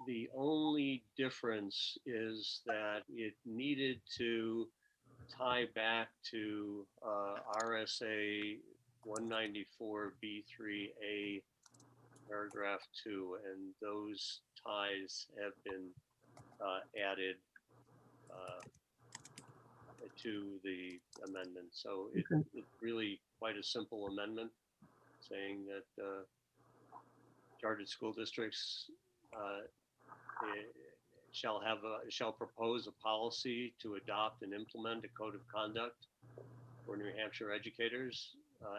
The only difference is that it needed to tie back to RSA 194B3A paragraph 2, and those ties have been added to the amendment. So it's really quite a simple amendment saying that chartered school districts shall propose a policy to adopt and implement a code of conduct for New Hampshire educators,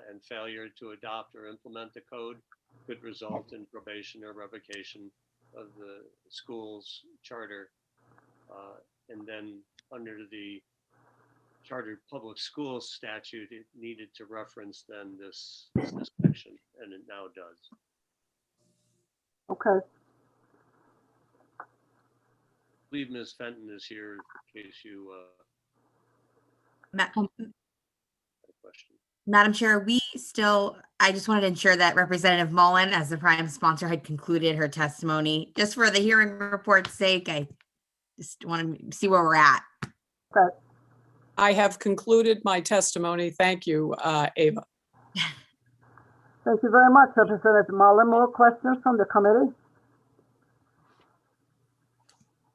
and failure to adopt or implement the code could result in probation or revocation of the school's charter. And then under the chartered public schools statute, it needed to reference then this section, and it now does. Okay. I believe Ms. Fenton is here in case you have a question. Madam Chair, I just wanted to ensure that Representative Mullen, as the prime sponsor, had concluded her testimony. Just for the hearing report's sake, I just want to see where we're at. Okay. I have concluded my testimony. Thank you, Ava. Thank you very much, Representative Mullen. More questions from the committee?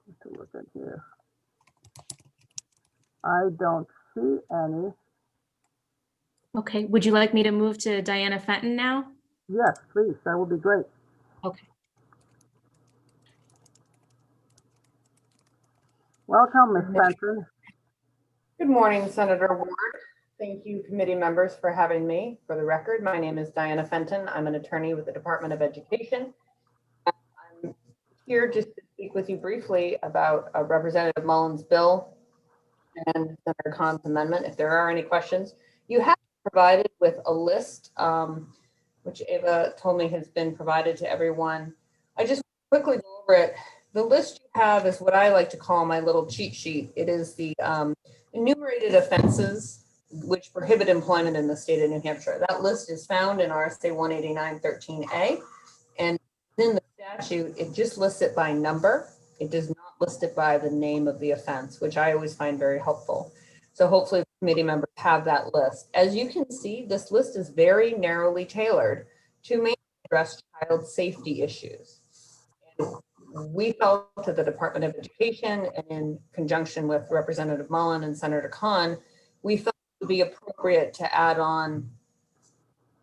Let's look at here. I don't see any. Okay, would you like me to move to Diana Fenton now? Yes, please. That would be great. Okay. Welcome, Ms. Fenton. Good morning, Senator Ward. Thank you, committee members, for having me. For the record, my name is Diana Fenton. I'm an attorney with the Department of Education. I'm here just to speak with you briefly about Representative Mullen's bill and Senator Khan's amendment, if there are any questions. You have provided with a list, which Ava told me has been provided to everyone. I just quickly go over it. The list you have is what I like to call my little cheat sheet. It is the enumerated offenses which prohibit employment in the state of New Hampshire. That list is found in RSA 189.13a, and in the statute, it just lists it by number. It does not list it by the name of the offense, which I always find very helpful. So hopefully committee members have that list. As you can see, this list is very narrowly tailored to mainly address child safety issues. And we felt at the Department of Education, and in conjunction with Representative Mullen and Senator Khan, we felt it would be appropriate to add on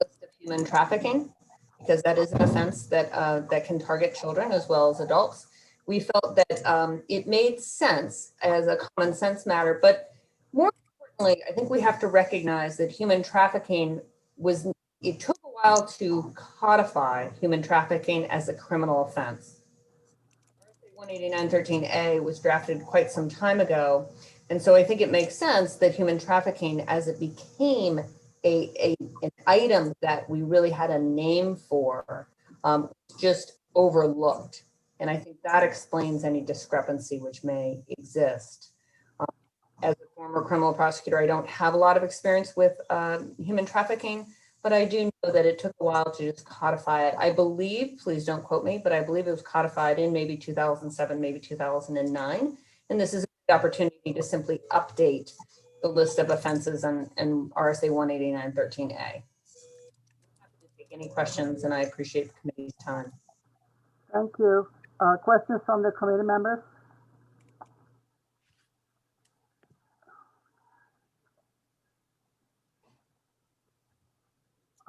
a list of human trafficking, because that is an offense that that can target children as well as adults. We felt that it made sense as a common sense matter, but more importantly, I think we have to recognize that human trafficking it took a while to codify human trafficking as a criminal offense. 189.13a was drafted quite some time ago. And so I think it makes sense that human trafficking, as it became an item that we really had a name for, just overlooked. And I think that explains any discrepancy which may exist. As a former criminal prosecutor, I don't have a lot of experience with human trafficking, but I do know that it took a while to just codify it. I believe, please don't quote me, but I believe it was codified in maybe 2007, maybe 2009. And this is an opportunity to simply update the list of offenses and RSA 189-13A. Take any questions, and I appreciate the committee's time. Thank you. Questions from the committee members?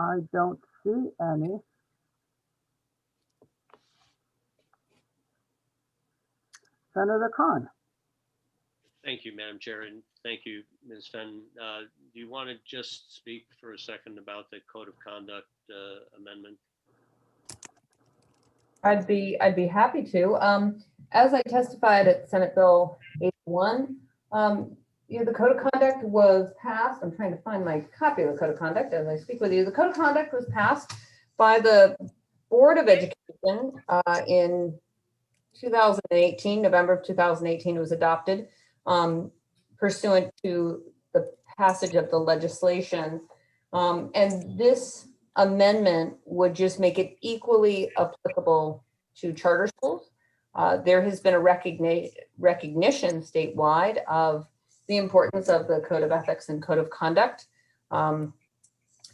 I don't see any. Senator Khan. Thank you, Madam Chair, and thank you, Ms. Fenton. Do you want to just speak for a second about the Code of Conduct amendment? I'd be happy to. As I testified at Senate Bill 81, the Code of Conduct was passed. I'm trying to find my copy of the Code of Conduct as I speak with you. The Code of Conduct was passed by the Board of Education in 2018, November of 2018. It was adopted pursuant to the passage of the legislation. And this amendment would just make it equally applicable to charter schools. There has been a recognition statewide of the importance of the Code of Ethics and Code of Conduct.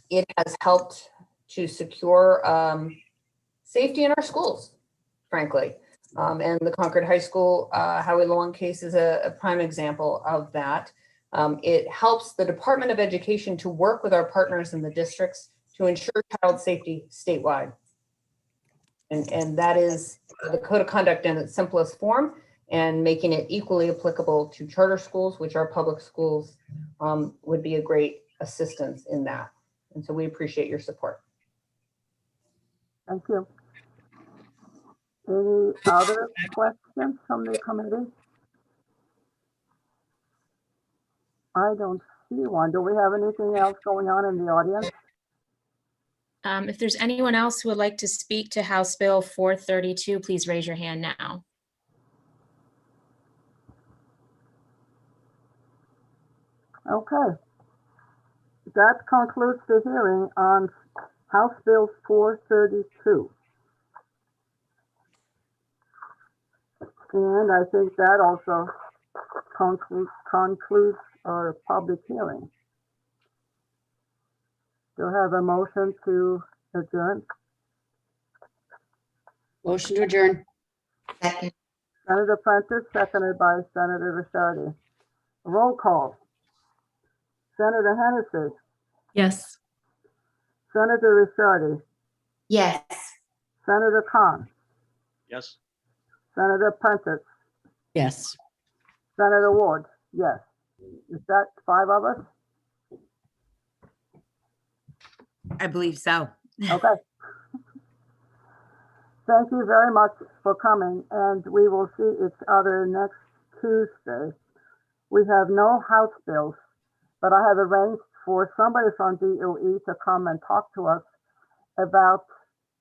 It has helped to secure safety in our schools, frankly. And the Concord High School Howie Long case is a prime example of that. It helps the Department of Education to work with our partners in the districts to ensure child safety statewide. And that is the Code of Conduct in its simplest form, and making it equally applicable to charter schools, which are public schools, would be a great assistance in that. And so we appreciate your support. Thank you. Any other questions from the committee? I don't see one. Do we have anything else going on in the audience? If there's anyone else who would like to speak to House Bill 432, please raise your hand now. Okay. That concludes the hearing on House Bill 432. And I think that also concludes our public hearing. Do I have a motion to adjourn? Motion to adjourn. Second. Senator Prentice, seconded by Senator Ricciardi. Roll call. Senator Hennessy, Yes. Senator Ricciardi, Yes. Senator Khan, Yes. Senator Prentice, Yes. Senator Ward, yes. Is that 5 of us? I believe so. Okay. Thank you very much for coming, and we will see each other next Tuesday. We have no House bills, but I have arranged for somebody from DOE to come and talk to us about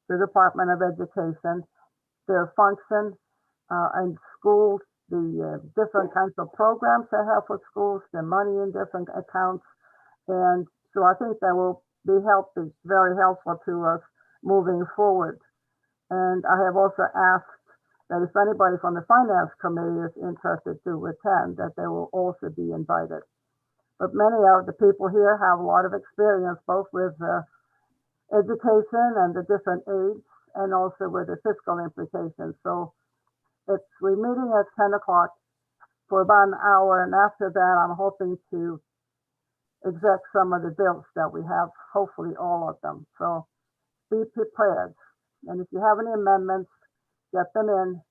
the Department of Education, their function and schools, the different kinds of programs they have for schools, the money in different accounts. And so I think that will be very helpful to us moving forward. And I have also asked that if anybody from the Finance Committee is interested to attend, that they will also be invited. But many of the people here have a lot of experience, both with education and the different aids, and also with the fiscal implications. So we're meeting at 10 o'clock for about an hour, and after that, I'm hoping to exec some of the bills that we have, hopefully all of them. So be prepared. And if you have any amendments, get them in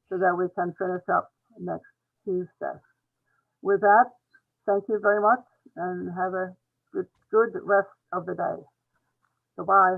so that we can finish up next Tuesday. With that, thank you very much and have a good rest of the day. Goodbye.